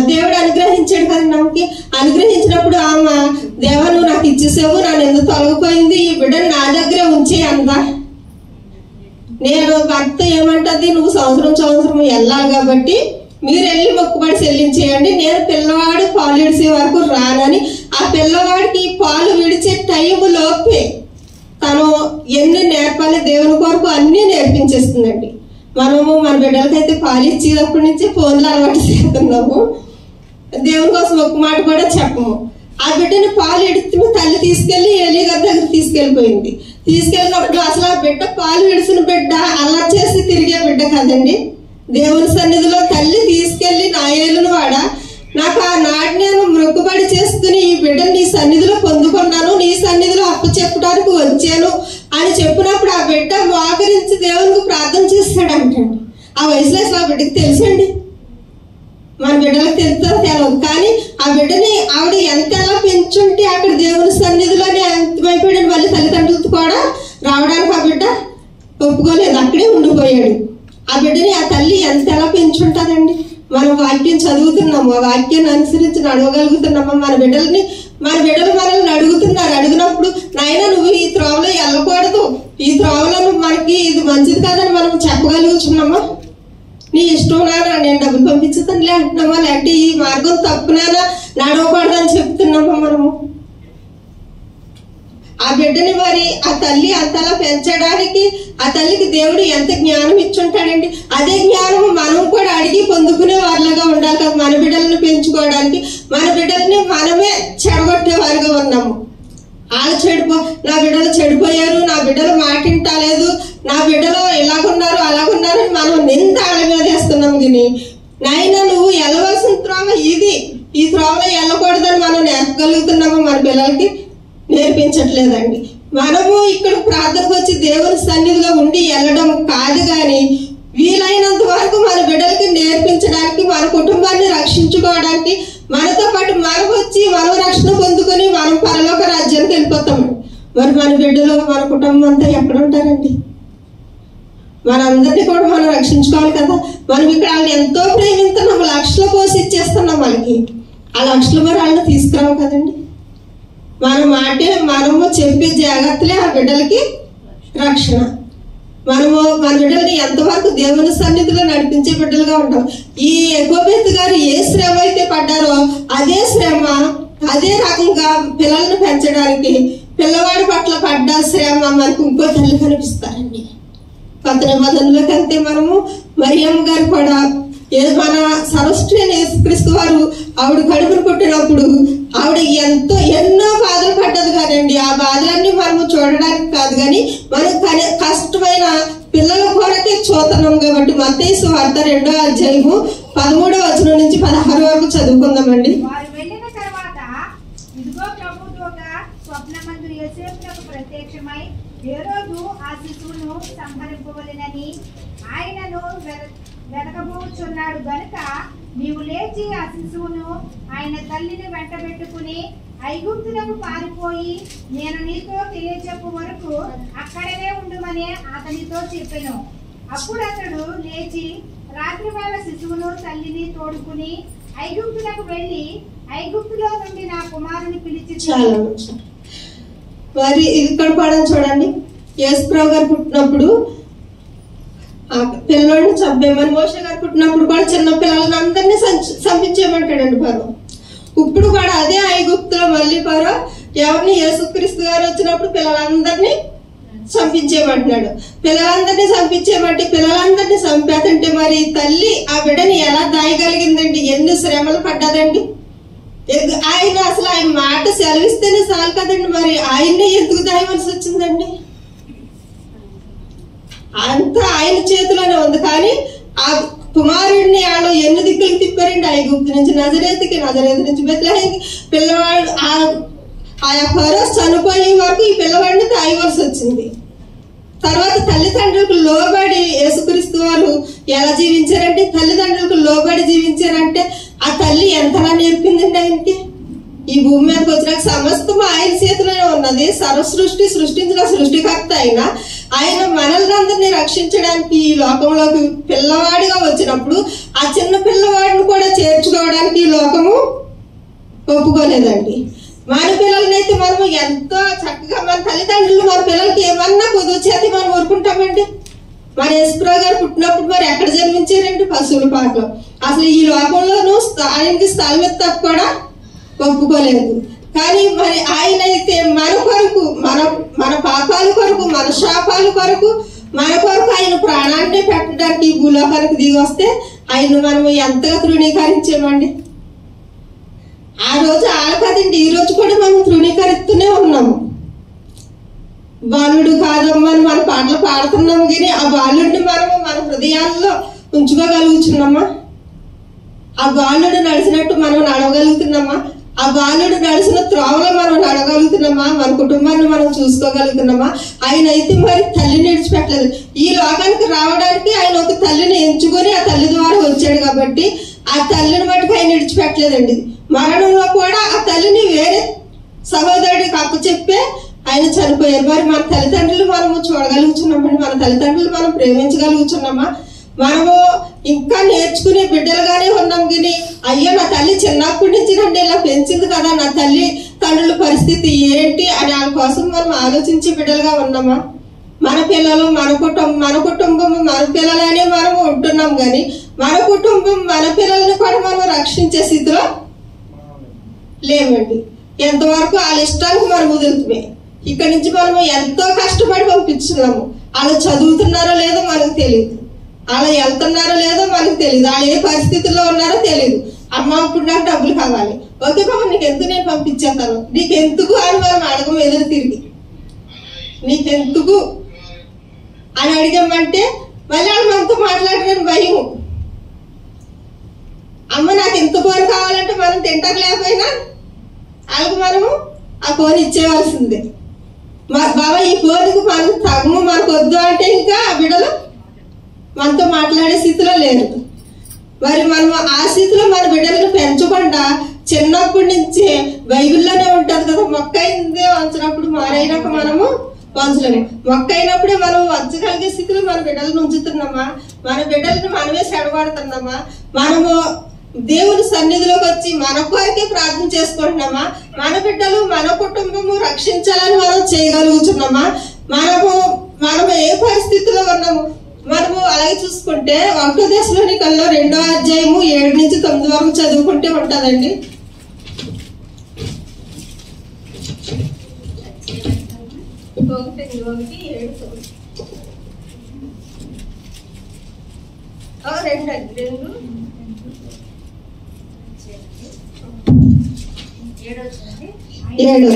దేవుడు అనుగ్రహించాడు కదా నాకు. అనుగ్రహించినప్పుడు ఆమె దేవా నువ్వు నాకు ఇచ్చేసావు, నన్ను ఎందుకు తొలగిపోయింది, ఈ బిడ్డను నా దగ్గరే ఉంచి అందా. నేను భర్త ఏమంటది, నువ్వు సంవత్సరం వెళ్ళాలి కాబట్టి మీరు వెళ్ళి మొక్కుబడి చెల్లించేయండి, నేను పిల్లవాడు పాలు విడిచే వరకు రానని. ఆ పిల్లవాడికి పాలు విడిచే టైం లోపే తను ఎన్ని నేర్పాలి దేవుని కొరకు అన్నీ నేర్పించేస్తుందండి. మనము మన బిడ్డలకైతే పాలు ఇచ్చేటప్పటి నుంచి ఫోన్లు అలవాటు చేస్తున్నాము, దేవుని కోసం ఒక మాట కూడా చెప్పము. ఆ బిడ్డని పాలు ఎడుతున్న తల్లి తీసుకెళ్లి ఏలియా గారి దగ్గర తీసుకెళ్ళినప్పుడు అసలు ఆ బిడ్డ పాలు విడిచిన బిడ్డ అలా చేసి తిరిగే బిడ్డ కదండి. దేవుని సన్నిధిలో తల్లి తీసుకెళ్లి నా ఏలును వాడ నాకు ఆ నాటి నేను మొక్కుబడి చేసుకుని ఈ బిడ్డను నీ సన్నిధిలో పొందుకున్నాను, నీ సన్నిధిలో అప్పచెప్పడానికి వచ్చాను అని చెప్పినప్పుడు ఆ బిడ్డ మోకరించి దేవునికి ప్రార్థన చేస్తాడంటండి. ఆ వయసులో అసలు ఆ బిడ్డకి తెలుసండి, మన బిడ్డలకు తెలుస్తుందో తెలియదు. కానీ ఆ బిడ్డని ఆవిడ ఎలా పెంచుంటే అక్కడ దేవుని సన్నిధిలోనే అంతమైపోయాడు. మళ్ళీ తల్లిదండ్రులతో కూడా రావడానికి ఆ బిడ్డ ఒప్పుకోలేదు, అక్కడే ఉండిపోయాడు. ఆ బిడ్డని ఆ తల్లి ఎలా పెంచుంటుందండి. మనం వాక్యం చదువుతున్నాము, ఆ వాక్యాన్ని అనుసరించి నడవగలుగుతున్నామా? మన బిడ్డలు మనల్ని అడుగుతున్నారు. అడిగినప్పుడు నాయన నువ్వు ఈ త్రోవలో వెళ్ళకూడదు, ఈ త్రోవలో మనకి ఇది మంచిది కాదని మనం చెప్పగలుగుతున్నామా? నీ ఇష్టం నానా నేను డబ్బులు పంపించుతానులే అంటున్నామా? లేకపోతే ఈ మార్గం తప్పునానా నడవకూడదని చెప్తున్నామా మనము? ఆ బిడ్డని మరి ఆ తల్లి అంతలా పెంచడానికి ఆ తల్లికి దేవుడు ఎంత జ్ఞానం ఇచ్చుంటాడండి. అదే జ్ఞానం మనం కూడా అడిగి పొందుకునే వాళ్ళగా ఉండాలి కదా. మన బిడ్డలను పెంచుకోవడానికి మన బిడ్డల్ని మనమే చెడగొట్టే వారిగా ఉన్నాము. వాళ్ళు నా బిడ్డలు చెడిపోయారు, నా బిడ్డలు మాటింటలేదు, నా బిడ్డలు ఇలాగున్నారు అలాగున్నారు అని మనం నింద వాళ్ళ మీద వేస్తున్నాం. కానీ నాయన నువ్వు వెళ్ళవలసిన త్రోవ ఇది, ఈ త్రోవలో వెళ్ళకూడదని మనం నేర్పగలుగుతున్నాము. మన పిల్లలకి నేర్పించట్లేదండి. మనము ఇక్కడ ప్రార్థనకు వచ్చి దేవుని సన్నిధిలో ఉండి వెళ్ళడం కాదు, కానీ వీలైనంత వరకు మన బిడ్డలకి నేర్పించడానికి, మన కుటుంబాన్ని రక్షించుకోవడానికి, మనతో పాటు మనం వచ్చి మనం రక్షణ పొందుకొని మనం పరలోక రాజ్యానికి వెళ్ళిపోతామండి. మరి మన బిడ్డలు మన కుటుంబం అంతా ఎక్కడ ఉంటారండి? మనందరినీ కూడా మనం రక్షించుకోవాలి కదా. మనం ఇక్కడ వాళ్ళని ఎంతో ప్రేమిస్తున్నాము, లక్షలు పోసి ఇచ్చేస్తున్నాం వాళ్ళకి. ఆ లక్షలు మరి వాళ్ళని తీసుకురావు కదండి. మనము చెప్పే జాగ్రత్తలే ఆ బిడ్డలకి రక్షణ. మన బిడ్డల్ని ఎంతవరకు దేవుని సన్నిధిలో నడిపించే బిడ్డలుగా ఉంటాం. ఈ ఎకోబెత్ గారు ఏ శ్రమ అయితే పడ్డారో అదే శ్రమ, అదే రకంగా పిల్లల్ని పెంచడానికి పిల్లవాడి పట్ల పడ్డ శ్రమ మనకు ఇంకో తల్లి కనిపిస్తారండి. కొత్త నిబంధనలోకి వెళ్తే మనము మరియమ్మ గారు కూడా మన సర్వశ్రీ యేసుక్రీస్తు వారు ఆవిడ కడుపును పుట్టినప్పుడు ఆవిడ ఎన్నో బాధలు పడ్డది కాదండి. ఆ బాధలన్నీ మనము చూడడానికి కాదు, కానీ మనం కష్టమైన పిల్లల కొరకే చూస్తున్నాం. కాబట్టి మత్తయి సువార్త 2వ అధ్యాయము 13వ వచనం నుంచి 16 వరకు చదువుకుందామండి. వారు వెళ్ళిన తర్వాత ఇదిగో ప్రభుత్వ స్వప్నమందు యోసేపునకు ప్రత్యక్షమై హేరోదు ఆ శిశువును సంహరింపవలెనని ఆయనను వెతకబోచున్నాడు గనుక నీవు లేచి ఆ శిశువును ఆయన తల్లిని వెంటబెట్టుకుని ఐగుప్తులకు పారిపోయి నేను నీతో తెలియచెప్పు వరకు అక్కడనే ఉండుమని అతనితో చెప్పెను. అప్పుడు అతడు లేచి రాత్రి వేళ శిశువును తల్లిని తోడుకుని ఐగుప్తులకు వెళ్ళి ఐగుప్తులో నుండి నా కుమారుని పిలిచి మరి ఇక్కడ కూడా చూడండి, యేసుప్రభు గారు పుట్టినప్పుడు పిల్లల్ని చంపేమని, మోషే గారు పుట్టినప్పుడు కూడా చిన్న పిల్లలని అందరినీ చంపించేయమంటాడండి పరో. ఇప్పుడు కూడా అదే ఐగుప్తులో మళ్ళీ పరో ఎవరిని యేసుక్రీస్తు గారు వచ్చినప్పుడు పిల్లలందరినీ చంపించేయమంటున్నాడు. పిల్లలందరినీ చంపేతంటే మరి తల్లి ఆ బిడ్డని ఎలా దాయగలిగిందండి? ఎన్ని శ్రమలు పడ్డదండి. ఆయన మాట సెలవిస్తేనే చాలు కదండి, మరి ఆయన్ని ఎందుకు దాయవలసి వచ్చిందండి? అంతా ఆయన చేతిలోనే ఉంది. కానీ ఆ కుమారుడిని వాళ్ళు ఎన్ని దిక్కులు తిప్పారండి. ఐగుప్తు నుంచి నజరేతు నుంచి బెత్లెహేముకి పిల్లవాడు ఆ ఫరో చనిపోయే వరకు ఈ పిల్లవాడిని తాయవలసి వచ్చింది. తర్వాత తల్లిదండ్రులకు లోబడి యేసుక్రీస్తు వారు ఎలా జీవించారంటే, తల్లిదండ్రులకు లోబడి జీవించారంటే ఆ తల్లి ఎంతలా నేర్పిందండి ఆయనకి. ఈ భూమి మీదకి వచ్చినాక సమస్తం ఆయన చేతిలోనే ఉన్నది. సృష్టించిన సృష్టికర్త ఆయన మనల్ని అందరినీ రక్షించడానికి ఈ లోకంలోకి పిల్లవాడిగా వచ్చినప్పుడు ఆ చిన్న పిల్లవాడిని కూడా చేర్చుకోవడానికి ఈ లోకము ఒప్పుకోలేదండి. మన పిల్లలనైతే మనము ఎంతో చక్కగా మన తల్లిదండ్రులు మన పిల్లలకి ఏమన్నా కొద్దు చేతి మనం ఊరుకుంటామండి. మన యేసుప్రభు గారు పుట్టినప్పుడు మరి ఎక్కడ జన్మించారండి? పశువుల పాకలో. అసలు ఈ లోకంలోనూ ఆయనకి స్థలం ఎత్త కూడా ఒప్పుకోలేదు. కానీ మరి ఆయన అయితే మన కొరకు, మన పాపాల కొరకు, మన శాపాల కొరకు, మన కొరకు ఆయన ప్రాణాన్ని పెట్టడానికి ఈ భూలోకానికి దిగి వస్తే ఆయన మనము ఎంతగా తృణీకరించామండి. ఆ రోజు కదండి, ఈ రోజు కూడా మనం తృణీకరిస్తూనే ఉన్నాము. బాలుడు కాదమ్మని మన పాటలు పాడుతున్నాము, కానీ ఆ బాలుడిని మనము మన హృదయాల్లో ఉంచుకోగలుగుతున్నామా? ఆ బాలుడు నడిచినట్టు మనం నడవగలుగుతున్నామా? ఆ బాలుడు నడిచిన త్రోవలో మనం నడవగలుగుతున్నామా? మన కుటుంబాన్ని మనం చూసుకోగలుగుతున్నామా? ఆయన అయితే మరి తల్లిని విడిచిపెట్టలేదు. ఈ లోకానికి రావడానికి ఆయన ఒక తల్లిని ఎంచుకొని ఆ తల్లి ద్వారా వచ్చాడు కాబట్టి ఆ తల్లిని మటుకు ఆయన విడిచిపెట్టలేదండి. మరణంలో కూడా ఆ తల్లిని వేరే సహోదరుడికి అప్పచెప్పే ఆయన చనిపోయారు. మరి మన తల్లిదండ్రులు మనము చూడగలుగుతున్నామండి? మన తల్లిదండ్రులు మనం ప్రేమించగలుగుతున్నామా? మనము ఇంకా నేర్చుకునే బిడ్డలుగానే ఉన్నాం. కానీ అయ్యో నా తల్లి చిన్నప్పటి నుంచి నన్ను ఇలా పెంచింది కదా, నా తల్లి తండ్రుల పరిస్థితి ఏంటి అని వాళ్ళ కోసం మనం ఆలోచించే బిడ్డలుగా ఉన్నామా? మన పిల్లలు మన కుటుంబం మన పిల్లలనే మనం ఉంటున్నాం. కానీ మన కుటుంబం మన పిల్లల్ని కూడా మనం రక్షించే స్థితిలో లేవండి. ఎంతవరకు వాళ్ళ ఇష్టానికి మనం వదులుతున్నాయి. ఇక్కడి నుంచి మనం ఎంతో కష్టపడి పంపించున్నాము. వాళ్ళు చదువుతున్నారో లేదో మనకు తెలియదు, వాళ్ళు వెళ్తున్నారో లేదో మనకు తెలియదు, వాళ్ళు ఏ పరిస్థితుల్లో ఉన్నారో తెలియదు. అమ్మ ఇప్పుడు నాకు డబ్బులు కావాలి, ఓకే బాబు నీకెందుకు నేను పంపించేస్తాను, నీకెందుకు అని మనం అడగం. ఎదురు తిరిగి నీకెందుకు అని అడిగామంటే మళ్ళీ వాళ్ళు మనతో మాట్లాడడానికి భయం. అమ్మ నాకు ఎంత ఫోన్ కావాలంటే మనం తింటాక లేకపోయినా వాళ్ళకి మనము ఆ ఫోన్ ఇచ్చేవాల్సిందే. బాబా ఈ ఫోన్కి మనకు తగము మనకు వద్దు అంటే ఇంకా ఆ బిడ్డలు మనతో మాట్లాడే స్థితిలో లేరు. మరి మనం ఆ స్థితిలో మన బిడ్డలను పెంచకుండా చిన్నప్పటి నుంచి బైబిల్లోనే ఉంటుంది కదా, మొక్క అయిందే వంచినప్పుడు మారైనాక మనము వంచలేము. మొక్క అయినప్పుడే మనం వంచగలిగే స్థితిలో మన బిడ్డలను ఉంచుతున్నామా? మన బిడ్డలను మనమే చెడగొడుతున్నామా? మనము దేవుని సన్నిధిలోకి వచ్చి మన కొరకే ప్రార్థన చేసుకుంటున్నామా? మన బిడ్డలు మన కుటుంబము రక్షించాలని మనం చేయగలుగుతున్నామా? మనము ఏ పరిస్థితిలో ఉన్నాము? మనము అలాగే చూసుకుంటే 1 దశలోనికల్లో 2వ అధ్యాయము 7 నుంచి 9 వరకు చదువుకుంటే ఉంటుందండి.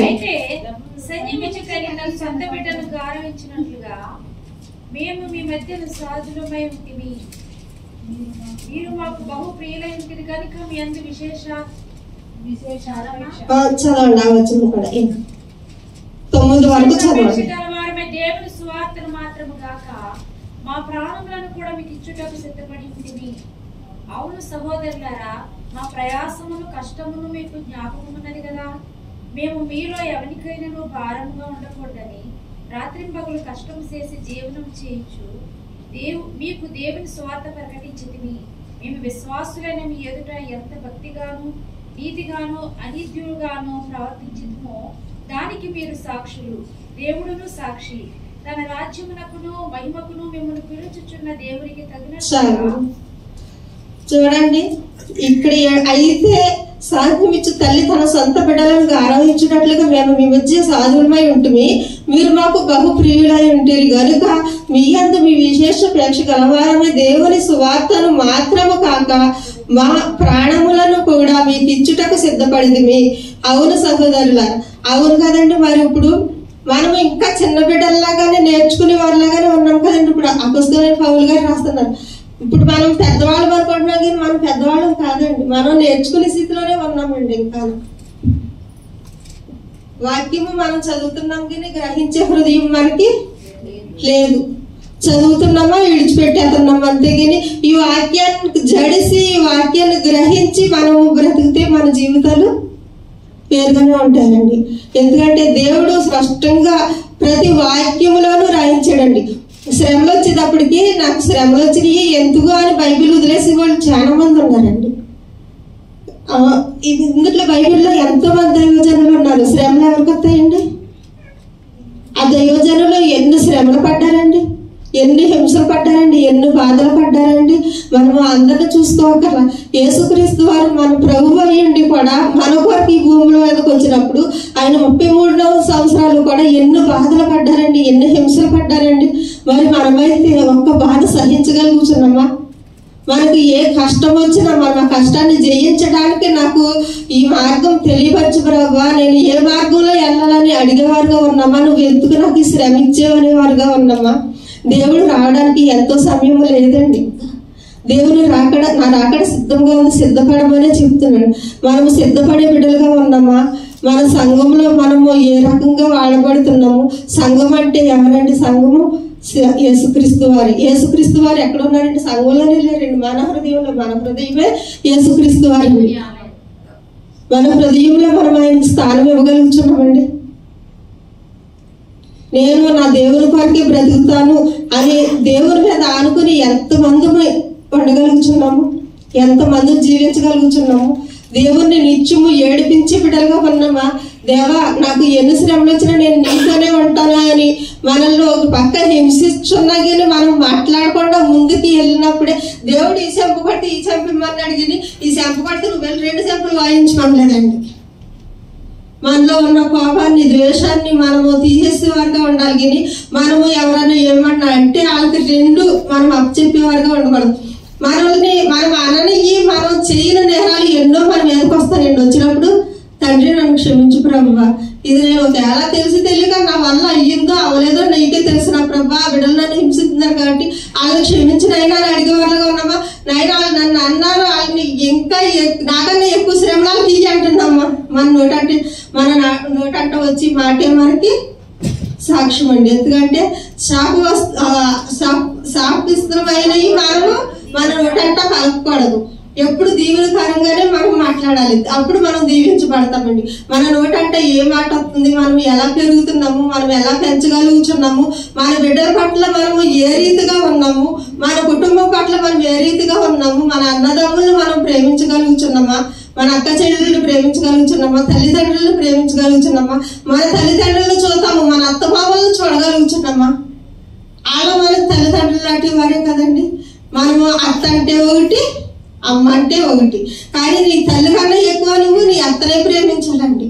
అయితే సన్నిహిత కలిగిన సొంత బిడ్డను గౌరవించినట్లుగా మేము మీ మధ్యన సాధులమై ఉంటుంది. మీరు మాకు బహు ప్రియులైనది కనుక మీ అందు విశేషాలమే దేవుని సువార్తను మాత్రము కాక మా ప్రాణములను కూడా మీకు ఇచ్చుటకు సిద్ధపడి ఉంటుంది. అవును సహోదరులారా, మా ప్రయాసమును కష్టమును మీకు జ్ఞాపకమున్నది కదా. మేము మీలో ఎవరికైనా భారముగా ఉండకూడదని రాత్రింపగలు కష్టం చేసి జీవనం చేయించు మీకు దేవుని స్వార్థ ప్రకటించితిమి. మేము విశ్వాసులైన మీ ఎదుట ఎంత భక్తిగాను నీతిగాను అనీత్యులుగాను ప్రవర్తించితుమో దానికి మీరు సాక్షులు. దేవుడును సాక్షి. తన రాజ్యమునకును మహిమకును మిమ్మల్ని పిలుచుచున్న దేవునికి తగినట్లుగా చూడండి. ఇక్కడ అయితే సాధ్యమిచ్చు తల్లి తన సొంత బిడ్డలను గౌరవించినట్లుగా మేము మీ మధ్య సాధువులమై ఉంటుంది. మీరు మాకు బహు ప్రియులై ఉంటారు కనుక మీ అందు మీ విశేష ప్రేక్ష గలవారమే దేవుని సువార్తను మాత్రము కాక మా ప్రాణములను కూడా మీకు ఇచ్చుటకు సిద్ధపడింది. అవును సహోదరుల, అవును కదండి. మరి ఇప్పుడు మనం ఇంకా చిన్న బిడ్డల్లాగానే నేర్చుకునే వాళ్ళలాగానే ఉన్నాం కదండి. ఇప్పుడు అపొస్తలుడైన పౌలు గారు రాస్తున్నారు, ఇప్పుడు మనం పెద్దవాళ్ళు అనుకుంటున్నాం కానీ మనం పెద్దవాళ్ళం కాదండి. మనం నేర్చుకునే స్థితిలోనే ఉన్నామండి. ఇంకా వాక్యము మనం చదువుతున్నాం కానీ గ్రహించే హృదయం మనకి లేదు. చదువుతున్నామా విడిచిపెట్టేస్తున్నాం అంతేగాని ఈ వాక్యాన్ని జడిసి ఈ వాక్యాన్ని గ్రహించి మనము బ్రతికితే మన జీవితాలు పేరుగానే ఉంటాయండి. ఎందుకంటే దేవుడు స్పష్టంగా ప్రతి వాక్యములోనూ రాయించాడండి. శ్రమలు వచ్చేటప్పటికి నాకు శ్రమలు వచ్చినాయి ఎందుకు అని బైబిల్ వదిలేసి వాళ్ళు చాలా మంది ఉన్నారండి. ఇందులో బైబిల్లో ఎంతో మంది దైవజనులు ఉన్నారు. శ్రమలు ఎవరికి వస్తాయండి? ఆ దైవజనులు ఎన్ని శ్రమలు పడ్డారండి, ఎన్ని హింసలు పడ్డారండి, ఎన్ని బాధలు పడ్డారండి. మనము అందరిని చూసుకోకర్లా. యేసుక్రీస్తు వారు మన ప్రభువు అయ్యండి కూడా మన కొరకు ఈ భూముల మీదకి వచ్చినప్పుడు ఆయన 33వ సంవత్సరాలు కూడా ఎన్ని బాధలు పడ్డారండి, ఎన్ని హింసలు పడ్డారండి. మరి మనమైతే ఒక్క బాధ సహించగలుగుతున్నామా? మనకు ఏ కష్టం వచ్చినా మనం ఆ కష్టాన్ని జయించడానికి నాకు ఈ మార్గం తెలియపరచు ప్రభువా, నేను ఏ మార్గంలో వెళ్ళాలని అడిగేవారుగా ఉన్నామా? నువ్వు ఎందుకు నాకు ఈ శ్రమ ఇచ్చేవనేవారుగా ఉన్నామా? దేవుడు రావడానికి ఎంతో సమయం లేదండి. దేవుని రాకడ, నా రాకడ సిద్ధంగా ఉంది, సిద్ధపడమనే చెప్తున్నాడు. మనము సిద్ధపడే బిడ్డలుగా ఉన్నామా? మన సంఘంలో మనము ఏ రకంగా వాడబడుతున్నాము? సంఘం అంటే ఎవరండి? సంఘము యేసుక్రీస్తు వారు. యేసుక్రీస్తు వారు ఎక్కడ ఉన్నారంటే సంఘంలోనే లేరండి, మన హృదయంలో. మన హృదయమే యేసుక్రీస్తు వారి. మన హృదయంలో మనం ఆయనకి స్థానం ఇవ్వగలుగుతున్నామండి. నేను నా దేవుని కొరకే బ్రతుకుతాను అని దేవుని మీద ఆనుకుని ఎంతమంది ఉండగలుగుతున్నాము? ఎంతమంది జీవించగలుగుతున్నాము? దేవుణ్ణి నిత్యము ఏడిపించి బిడ్డలుగా ఉన్నామా? దేవా, నాకు ఎన్ని శ్రమలు వచ్చినా నేను నీతోనే ఉంటానా అని మనల్ని ఒక పక్క హింసిస్తున్నా కానీ మనం మాట్లాడకుండా ముందుకు వెళ్ళినప్పుడే దేవుడు ఈ చెంప పట్టి ఈ చెంపమన్నాడు కానీ ఈ చెంప పట్టి నువ్వు వెళ్ళి 2 చెంపలు వాయించమనలేదండి. మనలో ఉన్న కోపాన్ని, ద్వేషాన్ని మనము తీసేసేవారుగా ఉండాలి కానీ మనము ఎవరైనా ఏమన్నా అంటే వాళ్ళకి 2 మనం అప్పచెప్పేవారుగా ఉండకూడదు. మనల్ని మనం అననియ్యి మనం చేయని నేరాలు ఎన్నో మనం ఎదుకొస్తానండి. వచ్చినప్పుడు తండ్రి నన్ను క్షమించు ప్రభువా, ఇది నేను ఒకవేళ తెలిసి తెలియక నా వల్ల అయ్యిందో అవలేదో నీకే తెలిసిన ప్రభా, బిడ్డలు నన్ను హింసిస్తున్నారు కాబట్టి వాళ్ళని క్షమించిన అయినా అని అడిగే వాళ్ళగా ఉన్నామా? నైనా వాళ్ళు నన్ను అన్నారు, వాళ్ళని ఇంకా నాకన్నా ఎక్కువ శ్రమలు తీయ అంటున్నామా? మన నోటంట వచ్చి మాటే మనకి సాక్ష్యం అండి. ఎందుకంటే శాపిస్తమైనవి మనము మన నోటంట కలపకూడదు. ఎప్పుడు దీవెనకరంగానే మనం మాట్లాడాలి, అప్పుడు మనం దీవించబడతామండి. మన నోటంట ఏ మాట వస్తుంది, మనం ఎలా పెరుగుతున్నాము, మనం ఎలా పెంచగలుగుతున్నాము, మన బిడ్డల పట్ల మనము ఏ రీతిగా ఉన్నాము, మన కుటుంబం పట్ల మనం ఏ రీతిగా ఉన్నాము, మన అన్నదమ్ములను మనం ప్రేమించగలుగుతున్నామా, మన అక్క చెల్లెలను ప్రేమించగలుగుతున్నామా, తల్లిదండ్రులను ప్రేమించగలుగుతున్నామా, మన తల్లిదండ్రులను చూస్తాము, మన అత్తమామలను చూడగలుగుతున్నామా? అలా మన తల్లిదండ్రులు లాంటి వారే కదండి. మనము అత్త అంటే ఒకటి, అమ్మ అంటే ఒకటి, కానీ నీ తల్లి కన్నా ఎక్కువ నువ్వు నీ అత్తనే ప్రేమించాలండి.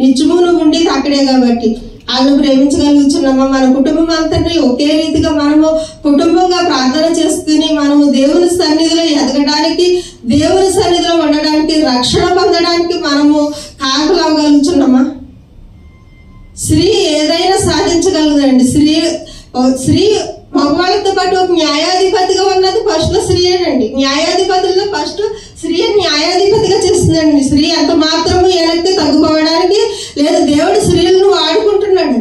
నిజము నువ్వు ఉండేది అక్కడే కాబట్టి వాళ్ళని ప్రేమించగలుగుతున్నామా? మన కుటుంబం అంతటి ఒకే రీతిగా మనము కుటుంబంగా ప్రార్థన చేసుకుని మనము దేవుని సన్నిధిలో ఎదగడానికి, దేవుని సన్నిధిలో ఉండడానికి, రక్షణ పొందడానికి మనము కాకులవగలుగుతున్నామా? స్త్రీ ఏదైనా సాధించగలదండి. స్త్రీ మగవాళ్ళతో పాటు ఒక న్యాయాధిపతిగా ఉన్నది ఫస్ట్ స్త్రీయేనండి. న్యాయాధిపతుల్లో ఫస్ట్ స్త్రీ న్యాయాధిపతిగా చేస్తుందండి. స్త్రీ అంత మాత్రము వెనక్కి తగ్గిపోవడానికి లేదు. దేవుడు స్త్రీలను వాడుకుంటున్నాడు.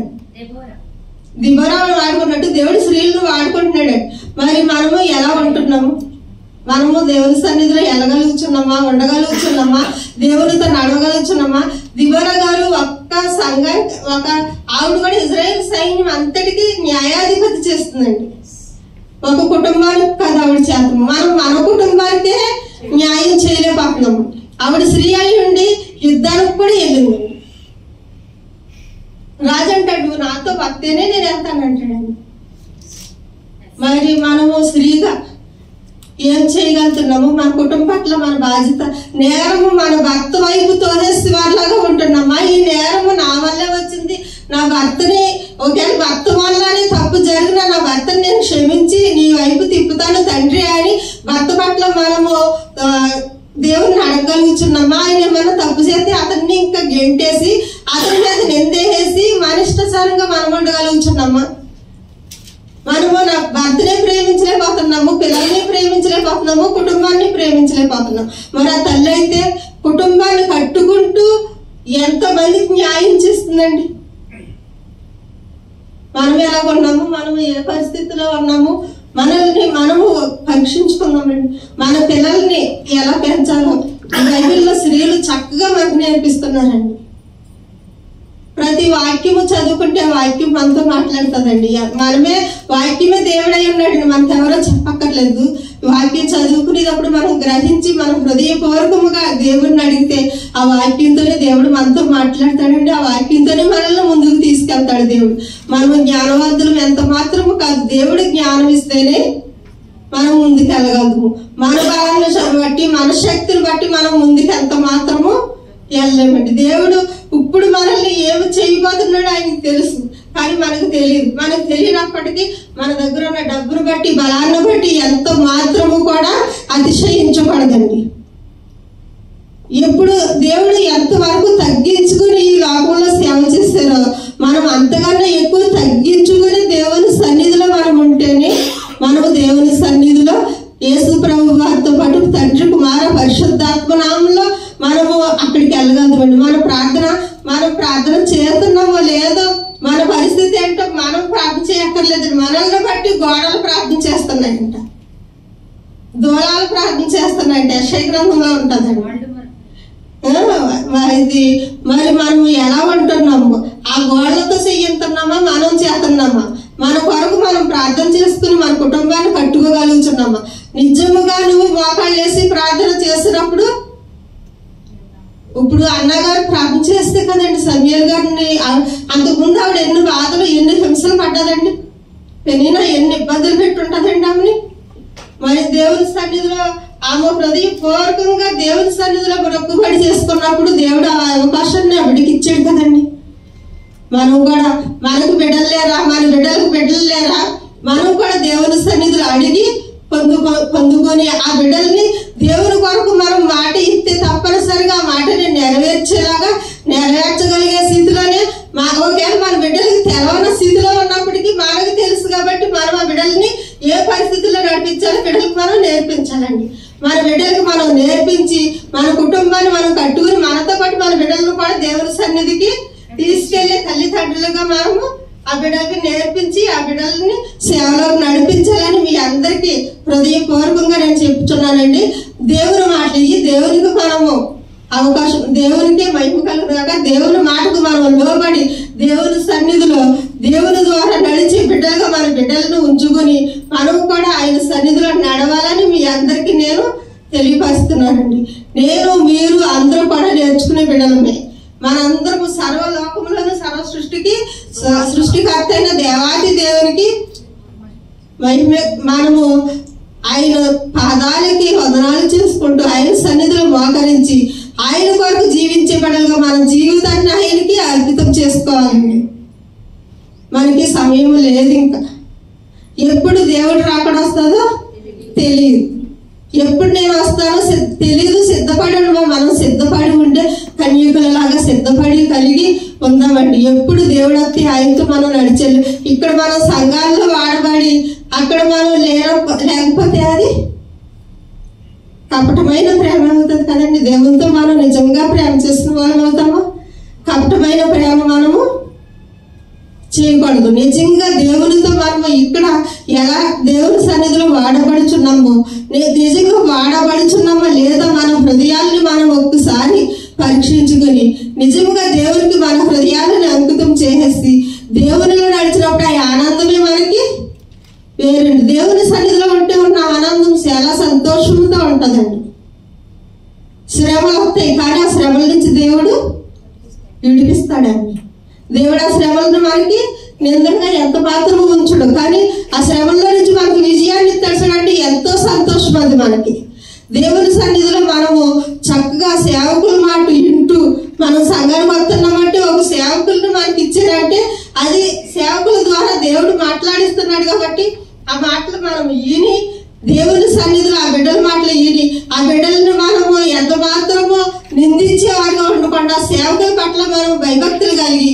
దిబోరాను వాడుకున్నట్టు దేవుడు స్త్రీలను వాడుకుంటున్నాడు. మరి మనము ఎలా ఉంటున్నాము? మనము దేవుని సన్నిధిలో వెళ్ళగలుగుతున్నామా? ఉండగలుగుతున్నామా? దేవునితో నడవగలుగుతున్నామా? దిబోరా గారు ఒక ఆవిడ కూడా ఇజ్రాయెల్ సైన్యం అంతటికి న్యాయాధిపతి చేస్తుందండి. ఒక కుటుంబానికి కాదు ఆవిడ చేతము. మనం మన కుటుంబానికే న్యాయం చేయలేకపోతున్నాము. ఆవిడ స్త్రీ అయి ఉండి యుద్ధానికి కూడా వెళ్ళింది. రాజు అంటాడు, నాతో వస్తేనే నేను వెళ్తానంటాడండి. మరి మనము స్త్రీగా ఏం చేయగలుగుతున్నాము? మన కుటుంబం పట్ల మన బాధ్యత. నేరము మన భర్త వైపు తోసేసి వారిలాగా ఉంటున్నామా? ఈ నేరము నా వల్లే వచ్చింది, నా భర్తని ఒకవేళ భర్త వల్లనే తప్పు జరిగిన నా భర్తని నేను క్షమించి నీ వైపు తిప్పుతాను తండ్రి అని భర్త పట్ల మనము దేవుడిని అడగగలుగుతున్నామా? ఆయన ఏమైనా తప్పు చేస్తే అతన్ని ఇంకా గెంటేసి అతని మీద నిందేసి మన ఇష్టానుసారంగా మనం ఉండగలుగుతున్నామా? మనము నా భర్తనే ప్రేమించలేకపోతున్నాము, పిల్లల్ని ప్రేమించలేకపోతున్నాము, కుటుంబాన్ని ప్రేమించలేకపోతున్నాం. మరి ఆ తల్లి అయితే కుటుంబాన్ని కట్టుకుంటూ ఎంతమందికి న్యాయం చేస్తుందండి. మనం ఎలా ఉన్నాము, మనం ఏ పరిస్థితిలో ఉన్నాము, మనల్ని మనము పరీక్షించుకున్నామండి. మన పిల్లల్ని ఎలా పెంచాలో బైబిల్లో స్త్రీలు చక్కగా మనకు నేర్పిస్తున్నారండి. ప్రతి వాక్యము చదువుకుంటే వాక్యం మనతో మాట్లాడుతుందండి. మనమే వాక్యమే దేవుడై ఉన్నాడండి, మనకు ఎవరో చెప్పక్కర్లేదు. వాక్యం చదువుకునేటప్పుడు మనం గ్రహించి మనం హృదయపూర్వకముగా దేవుడిని అడిగితే ఆ వాక్యంతోనే దేవుడు మనతో మాట్లాడతాడండి. ఆ వాక్యంతోనే మనల్ని ముందుకు తీసుకెళ్తాడు దేవుడు. మనము జ్ఞానవంతులు ఎంత మాత్రము కాదు, దేవుడు జ్ఞానం ఇస్తేనే మనం ముందుకు వెళ్ళగలము. మన బలాన్ని బట్టి మన శక్తిని బట్టి మనం ముందుకు ఎంత మాత్రము వెళ్ళలేమండి. దేవుడు ఇప్పుడు మనల్ని ఏమి చేయబోతున్నాడో ఆయనకు తెలుసు, కానీ మనకు తెలియదు. మనకు తెలియనప్పటికీ మన దగ్గర ఉన్న డబ్బును బట్టి బలాన్ని బట్టి ఎంత మాత్రము కూడా అతిశయించకూడదండి. ఎప్పుడు దేవుడు ఎంతవరకు తగ్గించుకుని ఈ లోకంలో సేవ చేశారో మనం అంతకన్నా ఎక్కువ తగ్గించుకుని దేవుని సన్నిధిలో మనం ఉంటేనే మనము దేవుని సన్నిధిలో యేసు గోడలు ప్రార్థన చేస్తున్నాయంట, దూలాలు ప్రార్థన చేస్తున్నాయంట. యెషయా గ్రంథంలో ఉంటుందండి. ఇది మరి మనం ఎలా ఉంటున్నాము? ఆ గోడలతో చెయ్యంటున్నామా, మనం చేస్తున్నామా? మన కొరకు మనం ప్రార్థన చేసుకుని మన కుటుంబాన్ని కట్టుకోగలుగుతున్నామా? నిజముగా నువ్వు మోకాళ్ళు వేసి ప్రార్థన చేసినప్పుడు, ఇప్పుడు అన్నగారు ప్రార్థన చేస్తే కదండి సమూయేలు గారిని, అంతకుముందు ఆవిడ ఎన్ని బాధలు ఎన్ని హింసలు పడ్డదండి, పెనినా ఎన్ని ఇబ్బందులు పెట్టుంటదండి ఆమెని. మరి దేవుని సన్నిధిలో ఆమె హృదయపూర్వకంగా దేవుని సన్నిధిలో మొక్కుబడి చేసుకున్నప్పుడు దేవుడు ఆ అవకాశాన్ని ఆవిడికి ఇచ్చాడు కదండి. మనం కూడా మనకు బిడ్డలు లేరా, మన బిడ్డలకు బిడ్డలు లేరా, మనం కూడా దేవుని సన్నిధిలో అడిగి పొందుకొని ఆ బిడ్డల్ని దేవుని కొరకు మనం మాట ఇస్తే తప్పనిసరిగా ఆ మాటని నెరవేర్చగలిగే స్థితిలోనే ఒకవేళ మన బిడ్డలకి తెలవని స్థితిలో ఉన్నప్పటికీ మనకు తెలుసు కాబట్టి మనం ఆ బిడ్డల్ని ఏ పరిస్థితుల్లో నడిపించాలో బిడ్డలకు మనం నేర్పించాలండి. మన బిడ్డలకు మనం నేర్పించి మన కుటుంబాన్ని మనం కట్టుకుని మనతో పాటు మన బిడ్డలను కూడా దేవుని సన్నిధికి తీసుకెళ్లే తల్లిదండ్రులుగా మనము ఆ బిడ్డలకి నేర్పించి ఆ బిడ్డలని సేవలోకి నడిపించాలని మీ అందరికీ హృదయపూర్వకంగా నేను చెప్తున్నానండి. దేవుని మాట ఈ దేవునికి మనము అవకాశం, దేవునికి మహిమ కలుగుదాకా దేవుని మాటకు మనం లోబడి దేవుని సన్నిధిలో దేవుని ద్వారా నడిచి బిడ్డలుగా మన బిడ్డలను ఉంచుకొని మనం కూడా ఆయన సన్నిధిలో నడవాలని మీ అందరికీ నేను తెలియపరుస్తున్నానండి. నేను మీరు అందరూ కూడా నేర్చుకునే బిడ్డలమే. మనందరము సర్వలోకములను సర్వ సృష్టికర్త అయిన దేవాది దేవునికి మనము ఆయన పాదాలకి వందనాలు చేసుకుంటూ ఆయన సన్నిధిలో మోకరించి ఆయన కొరకు జీవించే బిడ్డలుగా మన జీవితాన్ని ఆయనకి అర్పితం చేసుకోవాలండి. మనకి సమయం లేదు, ఇంకా ఎప్పుడు దేవుడు రాకడ వస్తుందో తెలియదు, ఎప్పుడు నేను వస్తానో తెలియదు. సిద్ధపడి మనం సిద్ధపడి ఉంటే కన్యకులలాగా సిద్ధపడి కలిగి ఉందామండి. ఎప్పుడు దేవుడు వస్తే ఆయనతో మనం నడిచాలి. ఇక్కడ మనం సంఘాల్లో వాడబడి అక్కడ మనం లేకపోతే అది కపటమైన ప్రేమ అవుతుంది కదండి. దేవునితో మనం నిజంగా ప్రేమ చేసిన వాళ్ళం అవుతామా? కపటమైన ప్రేమ మనము చేయకూడదు. నిజంగా దేవునితో మనము ఇక్కడ ఎలా దేవుని సన్నిధిలో వాడబడుచున్నాము, నిజంగా వాడబడుచున్నామా లేదా మన హృదయాలను మనం ఒక్కసారి పరీక్షించుకొని నిజంగా దేవునికి మన హృదయాలను అంకితం చేసేసి దేవునిలో నడిచినప్పుడు ఆ ఆనందమే మనకి వేరండి. దేవుని సన్నిధిలో ఉంటే ఉన్న ఆనందం చాలా సంతోషంతో ఉంటుందండి. శ్రమలు వస్తాయి కానీ ఆ శ్రమల నుంచి దేవుడు విడిపిస్తాడండి. దేవుడు ఆ శ్రమలను మనకి నిందంగా ఎంత మాత్రము ఉంచడు, కానీ ఆ శ్రమల్లో నుంచి మనకు విజయాన్ని ఇస్తాడంటే ఎంతో సంతోషం అది మనకి. దేవుని సన్నిధిలో మనము చక్కగా సేవకుల మాట వింటూ మనం సంఘానికి వస్తున్నామంటే ఒక సేవకులను మనకి ఇచ్చారంటే అది సేవకుల ద్వారా దేవుడు మాట్లాడిస్తున్నాడు కాబట్టి ఆ మాటలు మనం ఈని దేవుని సన్నిధిలో ఆ బిడ్డల మాటలు ఈని ఆ బిడ్డలను మనము ఎంత మాత్రము నిందించేవారిగా ఉండకుండా సేవకుల పట్ల మనం భయభక్తులు కలిగి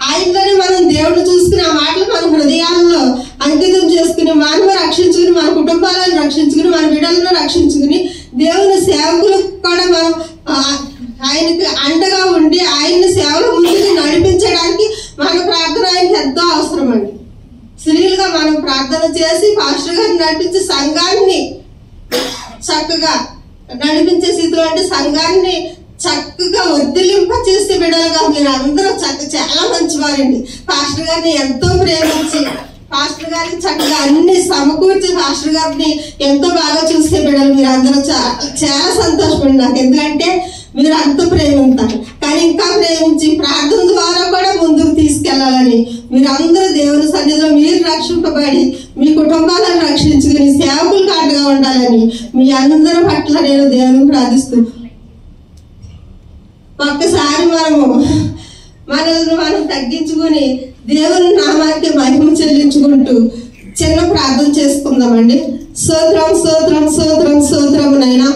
ఆయనలోనే మనం దేవుడు చూసుకుని ఆ మాటలు మన హృదయాల్లో అంకితం చేసుకుని మనము రక్షించుకుని మన కుటుంబాలను రక్షించుకుని మన బిడ్డలను రక్షించుకుని దేవుని సేవకులు కూడా మనం ఆయనకి అండగా ఉండి ఆయన్ని సేవల ముందుకు నడిపించడానికి మన ప్రార్థన ఆయనకి ఎంతో అవసరం అండి. స్త్రీలుగా మనం ప్రార్థన చేసి పాస్టర్ గారిని నడిపించి సంఘాన్ని చక్కగా నడిపించే స్థితిలో అంటే సంఘాన్ని చక్కగా వర్ధిలింప చేసే బిడ్డలుగా మీరు అందరూ చాలా మంచివారండి. పాస్టర్ గారిని ఎంతో ప్రేమించి పాస్టర్ గారిని చక్కగా అన్ని సమకూర్చి పాస్టర్ గారిని ఎంతో బాగా చూసే బిడ్డలు మీరు అందరూ చాలా సంతోషపడి నాకు. ఎందుకంటే మీరు అంత ప్రేమిస్తారు కానీ ఇంకా ప్రేమించి ప్రార్థన ద్వారా కూడా ముందుకు తీసుకెళ్లాలని మీరు అందరూ దేవుని సన్నిధిలో మీరు రక్షింపబడి మీ కుటుంబాలను రక్షించుకుని సేవకులకు అండగా ఉండాలని మీ అందరి పట్ల నేను దేవుని ప్రార్థిస్తూ ఒక్కసారి మనల్ని మనం తగ్గించుకుని దేవుని నామానికి మహిమ చెల్లించుకుంటూ చిన్న ప్రార్థన చేసుకుందామండి. స్తోత్రం స్తోత్రం స్తోత్రం స్తోత్రం నైనా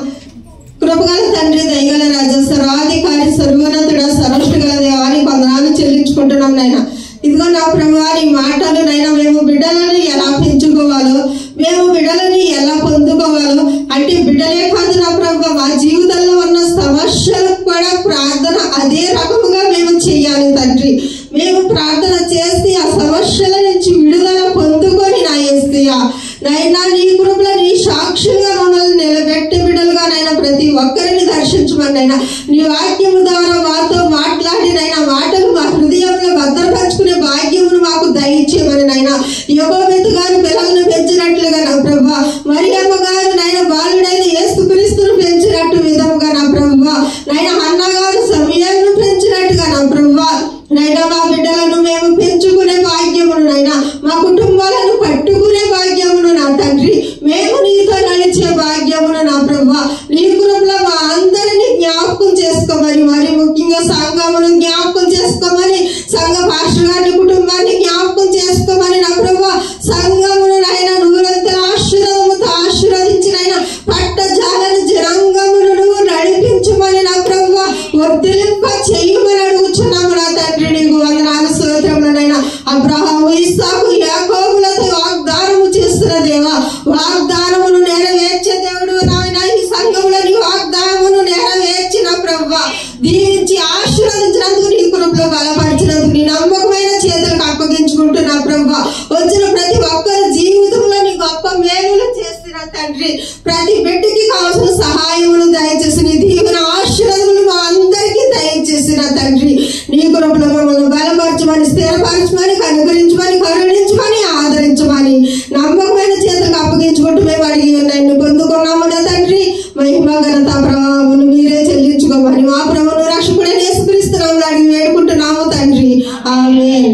కృపగల తండ్రి దయగల రాజా సర్వాధికారి సర్వోన్నతుడ సర్వష్టిగల దేవానికి వందనాలు చెల్లించుకుంటున్నాం నైనా. ఇదిగో నా ప్రభువా నీ మాటలు నైనా మేము బిడ్డలను ఎలా పెంచుకోవాలో మేము బిడ్డలని ఎలా పొందుకోవాలో అంటే బిడ్డలే కాదు నా ప్రభువా మా జీవితంలో ఉన్న సమస్యలకు కూడా ప్రార్థన అదే రకముగా మేము చేయాలి తండ్రి. మేము ప్రార్థన చేసి ఆ సమస్యల నుంచి విడుదల పొందుకొని నా యేసయ్యా నైనా నీ కృపలో నీ సాక్షిగా మమ్మల్ని నిలబెట్టి బిడ్డలుగా నైనా ప్రతి ఒక్కరిని దర్శించమని నైనా నీ వాక్యము ద్వారా మాతో మాట్లాడి నైనా మాటలు మా హృదయంలో భద్రపరుచుకునే భాగ్యమును మాకు దయచేయమని నైనా యోగోబెత్ గారు పిల్లలను పెంచినట్లుగా నా ప్రభా, మరియమ్మ గారు నైనా బాలుడైన యేసుక్రీస్తును పెంచినట్టు విధముగా నా ప్రభా, నైనా అన్న గారు సమయాలను పెంచినట్టుగా నా ప్రభా, నైనా మా బిడ్డలను మేము పెంచుకునే భాగ్యమును నైనా మా కుటుంబాలను పట్టుకునే భాగ్యమును నా తండ్రి, మేము నీతో నడిచే భాగ్యమును నా ప్రభా, నీ కృపలో మా అందరినీ జ్ఞాపకం చేసుకోమని, మరి ముఖ్యంగా సంఘమును జ్ఞాపకం చేసుకోమని, సంఘ పాస్టర్ గారి కుటుంబాన్ని జ్ఞాపకం చేసుకోమని నా ప్రభా, సంఘమును నైనా నూరంతల ఆశీర్వాదముతో ఆశీర్వదించినైనా పట్టజాలని జనాంగమును నువ్వు నడిపించమని నా ప్రభా, వర్ధిలింప చేయమని అడుగుచున్నాము నా తండ్రి. నీకు వందనాలు స్తోత్రములనైనా అబ్రహాము ఇస్సాకు యాకోబులతో వాగ్దానము చేస్తున్న దేవా, వాగ్దానమును నెరవేర్చే దేవుడు నాయన, ఈ సంఘములో నీ వాగ్దానమును నెరవేర్చిన ప్రభా, దీవించి ఆశీర్వదించినందుకు నీ కృపలో బలపరిచినందుకు నీ నమ్మకమైన చేతులకు అప్పగించుకుంటున్నా ప్రభా, వచ్చిన ప్రతి ఒక్కరి జీవితంలో నీ గొప్ప మేలులు చేస్తున్న తండ్రి, ప్రతి బిడ్డకి కావాల్సిన సహాయములు దయచేసి నీ దీవెన ఆశీర్వాదములు మా అందరికీ దయచేసిన తండ్రి, నీ కృపలో మమ్మల్ని బలపరచమని, స్థిరపరచమని, కనుగరించమని, కరుణించమని, ఆదరించమని నమ్మకమైన చేతులకు అప్పగించుకుంటూ మేము అడిగి నన్ను పొందుకున్నాము నా తండ్రి. మహిమ ఘనత ప్రభావమును మీరే చెల్లించుకోమని మా ప్రభువును రక్షకుడైన యేసుక్రీస్తు నామములో అడిగి వేడుకుంటున్నాము తండ్రి, ఆమేన్.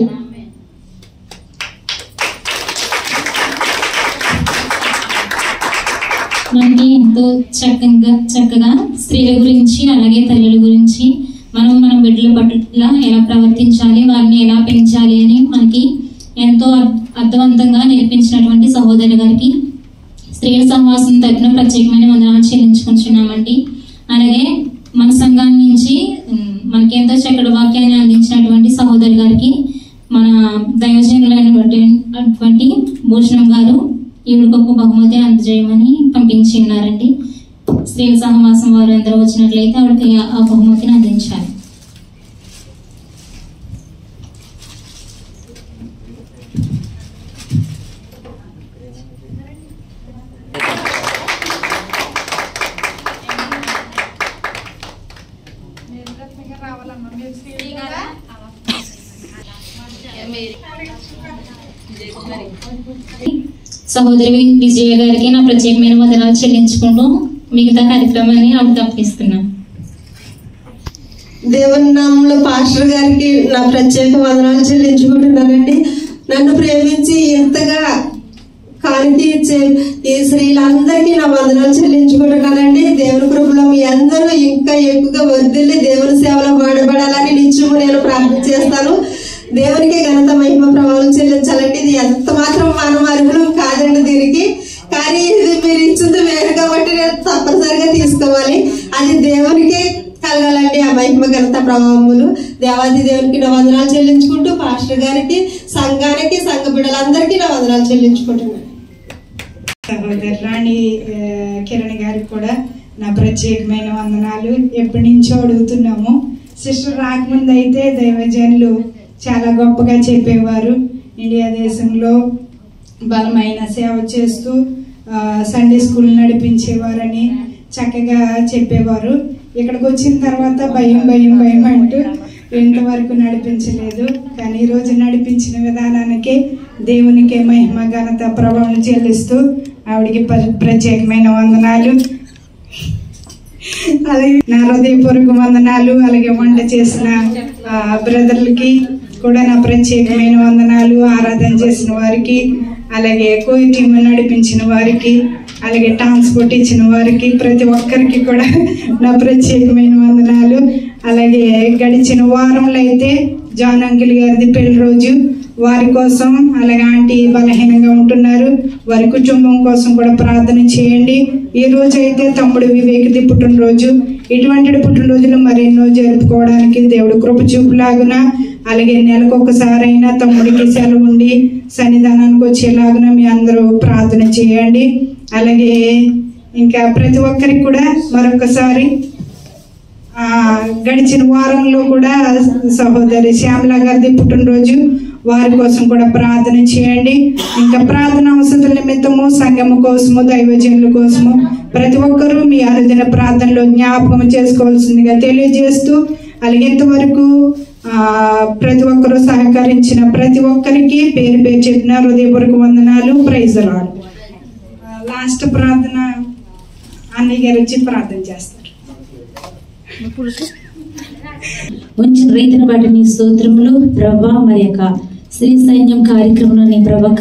మనకి ఎంతో చక్కగా స్త్రీల గురించి అలాగే తల్లుల గురించి మన బిడ్డల పట్ల ఎలా ప్రవర్తించాలి, వారిని ఎలా పెంచాలి అని మనకి ఎంతో అర్థవంతంగా నేర్పించినటువంటి సహోదరు గారికి స్త్రీల సహవాసం తరపున ప్రత్యేకమైన వందనాలు చెల్లించుకుంటున్నామండి. అలాగే మన సంఘాన్ని నుంచి మనకి ఎంతో చక్కటి వాక్యాన్ని అందించినటువంటి సహోదరు గారికి మన దైవజనులైనటువంటి భూషణం గారు ఈవిడ గొప్ప బహుమతి అందజేయమని పంపించిన్నారండి. స్త్రీల సహవాసం వారు అందరూ వచ్చినట్లయితే ఆవిడకి ఆ బహుమతిని అందించాలి. సహోదరి విజయ గారికి నా ప్రత్యేకమైన వందనాలు చెల్లించుకుంటూ మిగతా కార్యక్రమాన్ని ఆవిడ తప్పిస్తున్నాను. దేవుని నామంలో పాస్టర్ గారికి నా ప్రత్యేక వందనాలు చెల్లించుకుంటున్నానండి. నన్ను ప్రేమించి ఇంతగా కానికి ఇచ్చే ఈ స్త్రీలందరికీ నా వందనాలు చెల్లించుకుంటున్నానండి. దేవుని కృపలో మీ అందరూ ఇంకా ఎక్కువగా వర్ధిల్లి దేవుని సేవలో వాడబడాలని నిత్యము నేను ప్రార్థన చేస్తాను. దేవునికి ఘనత మహిమ ప్రభావం చెల్లించాలండి. ఇది ఎంత మాత్రం మనం అర్హులం కాదండి దీనికి, కానీ ఇది మీరు ఇచ్చింది వేరు కాబట్టి నేను తప్పనిసరిగా తీసుకోవాలి. అది దేవునికే కలగాలండి ఆ మహిమ ఘనత ప్రభావములు. దేవాది దేవునికి నా వందనాలు చెల్లించుకుంటూ పాస్టర్ గారికి, సంఘానికి, సంఘ బిడ్డలందరికీ నా వందనాలు చెల్లించుకుంటున్నాను. సహోదరు రాణి కిరణ్ గారికి కూడా నా ప్రత్యేకమైన వందనాలు. ఎప్పటి నుంచో అడుగుతున్నాము. సిస్టర్ రాకముందు అయితే దైవజనులు చాలా గొప్పగా చెప్పేవారు. ఇండియా దేశంలో బలమైన సేవ చేస్తూ సండే స్కూల్ నడిపించేవారని చక్కగా చెప్పేవారు. ఇక్కడికి వచ్చిన తర్వాత భయం భయం భయం అంటూ ఇంతవరకు నడిపించలేదు. కానీ ఈరోజు నడిపించిన విధానానికి దేవునికి మహిమ ఘనత ప్రభావం చెల్లిస్తూ ఆవిడికి ప్రత్యేకమైన వందనాలు. అలాగే నా హృదయపూర్వక వందనాలు. అలాగే వంట చేసిన బ్రదర్లకి కూడా నా ప్రత్యేకమైన వందనాలు. ఆరాధన చేసిన వారికి, అలాగే కోయి టీమ్ నడిపించిన వారికి, అలాగే ట్రాన్స్పోర్ట్ ఇచ్చిన వారికి, ప్రతి ఒక్కరికి కూడా నా ప్రత్యేకమైన వందనాలు. అలాగే గడిచిన వారంలో అయితే జాన్ అంకిల్ గారిది పెళ్లి రోజు, వారి కోసం అలాగే ఆంటీ బలహీనంగా ఉంటున్నారు, వారి కుటుంబం కోసం కూడా ప్రార్థన చేయండి. ఈ రోజు అయితే తమ్ముడు వివేక్ది పుట్టినరోజు. ఇటువంటి పుట్టినరోజులు మరెన్నో జరుపుకోవడానికి దేవుడు కృప చూపులాగున, అలాగే నెలకొకసారైనా తమ్ముడికి సెలవు ఉండి సన్నిధానానికి వచ్చేలాగున మీ అందరూ ప్రార్థన చేయండి. అలాగే ఇంకా ప్రతి ఒక్కరికి కూడా మరొకసారి గడిచిన వారంలో కూడా సహోదరి శ్యామల గారిది పుట్టినరోజు, వారి కోసం కూడా ప్రార్థన చేయండి. ఇంకా ప్రార్థన అవసరం నిమిత్తము, సంఘము కోసము, దైవజనుల కోసము ప్రతి ఒక్కరూ మీ అనుదిన ప్రార్థనలో జ్ఞాపకం చేసుకోవాల్సిందిగా తెలియజేస్తూ, అలాగే ఇంతవరకు ప్రతి ఒక్కరూ సహకరించిన ప్రతి ఒక్కరికి పేరు పేరు చెప్పిన హృదయపూర్వక వందనాలు. Praise the lord. లాస్ట్ ప్రార్థన అన్నయ్య గారు వచ్చి ప్రార్థన చేస్తారు. ఉంచిన రీతిని బట్టి నీ స్తోత్రములు ప్రభా. మరి యొక్క శ్రీ సైన్యం కార్యక్రమంలో ప్రభా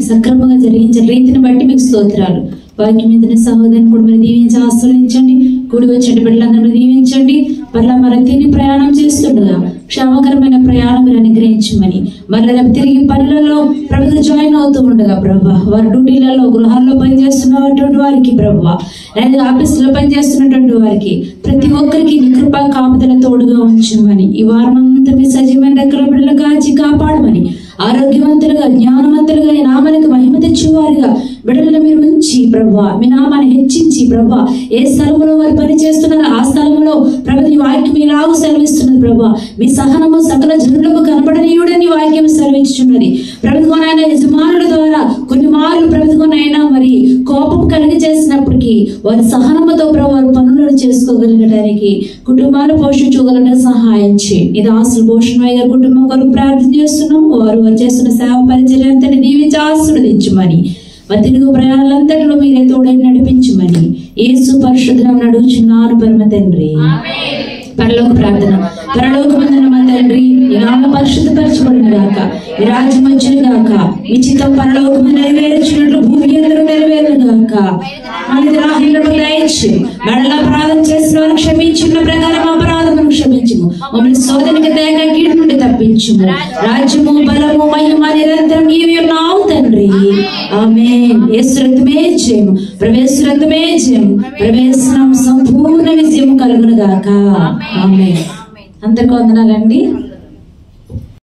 సక్రమంగా జరిగించిన రీతిని బట్టి మీకు స్తోత్రాలు. వాక్యం మీద సహోదరుని కూడా మీరు దీవించి ఆశ్రయించండి. కూడి వచ్చిన బిడ్డలందరూ దీవించండి. మళ్ళా మరి తిరిగి ప్రయాణం చేస్తుండగా క్షేమకరమైన ప్రయాణం మీరు అనుగ్రహించమని, మళ్ళీ రేపు తిరిగి పనులలో ప్రభుత్వ జాయిన్ అవుతూ ఉండగా ప్రభా, వారి డ్యూటీలలో గృహాల్లో పనిచేస్తున్నటువంటి వారికి ప్రభా, లేదా ఆఫీసులో పనిచేస్తున్నటువంటి వారికి ప్రతి ఒక్కరికి నీ కృపా కాపుదల తోడుగా ఉంచమని, ఈ వారం అంతా మీ సజీవమైన రెక్కల బిడ్డలు కాచి కాపాడమని, ఆరోగ్యవంతులుగా జ్ఞానవంతులుగా ఈ నామానికి మహిమ తెచ్చేవారుగా బిడ్డలను మీరు ఉంచి ప్రభా, మీ నామాన్ని హెచ్చించి ప్రభా, ఏ స్థలంలో వారు పని చేస్తున్నారో ఆ స్థలంలో ప్రభు నీ వాక్యం ఇలాగూ సెలవిస్తున్నది ప్రభా. మీ సహనము సకల జనులకు కనబడనీయుడని వాక్యం సెలవిస్తున్నది ప్రభుత్వనైనా. యజమానుల ద్వారా కొన్ని మార్లు ప్రభుత్వనైనా మరి కోపం కలిగి చేసినప్పటికీ వారి సహనముతో ప్రభు వారి పనులను చేసుకోగలగడానికి, కుటుంబాలు పోషించుకోగలగడానికి సహాయం చేయండి. ఇది ఆశలు భూషణమయ్య గారి కుటుంబం కొరకు ప్రార్థన చేస్తున్నాం. వారు చేస్తున్న సేవ పరిచర్య అంతటి దీవించి ఆశీర్వదించమని, తిరుగు ప్రయాణాలంతటిలో మీరే తోడని నడిపించమని యేసు పరిశుద్ధ నామమున అడుగుచున్నాను పరమ తండ్రి. పరలోక ప్రార్థన. పరలోకమందున్న మా తండ్రి, నీ నామం పరిశుద్ధపరచబడును గాక, నీ రాజ్యం వచ్చును గాక, మీ చిత్తం పరలోకము నెరవేర్చినట్లు భూమి యందు నెరవేరును గాక. మనకి రాహిళ్లను దయచేసి మరలా అపరాధం చేసిన వారిని క్షమించిన ప్రకారం అపరాధమును క్షమించుము. మమ్మల్ని శోధనకి తేగ కీడు నుండి తప్పించుము. రాజ్యము బలము మహిమ నిరంతరం నీవే ఉన్నావు తండ్రి. ఆమేన్. యేసు రక్తమే జయము, ప్రవేశ రక్తమే జయము, ప్రవేశం సంపూర్ణ విజయం కలుగును గాక. ఆమేన్. అందరికీ వందనాలండి.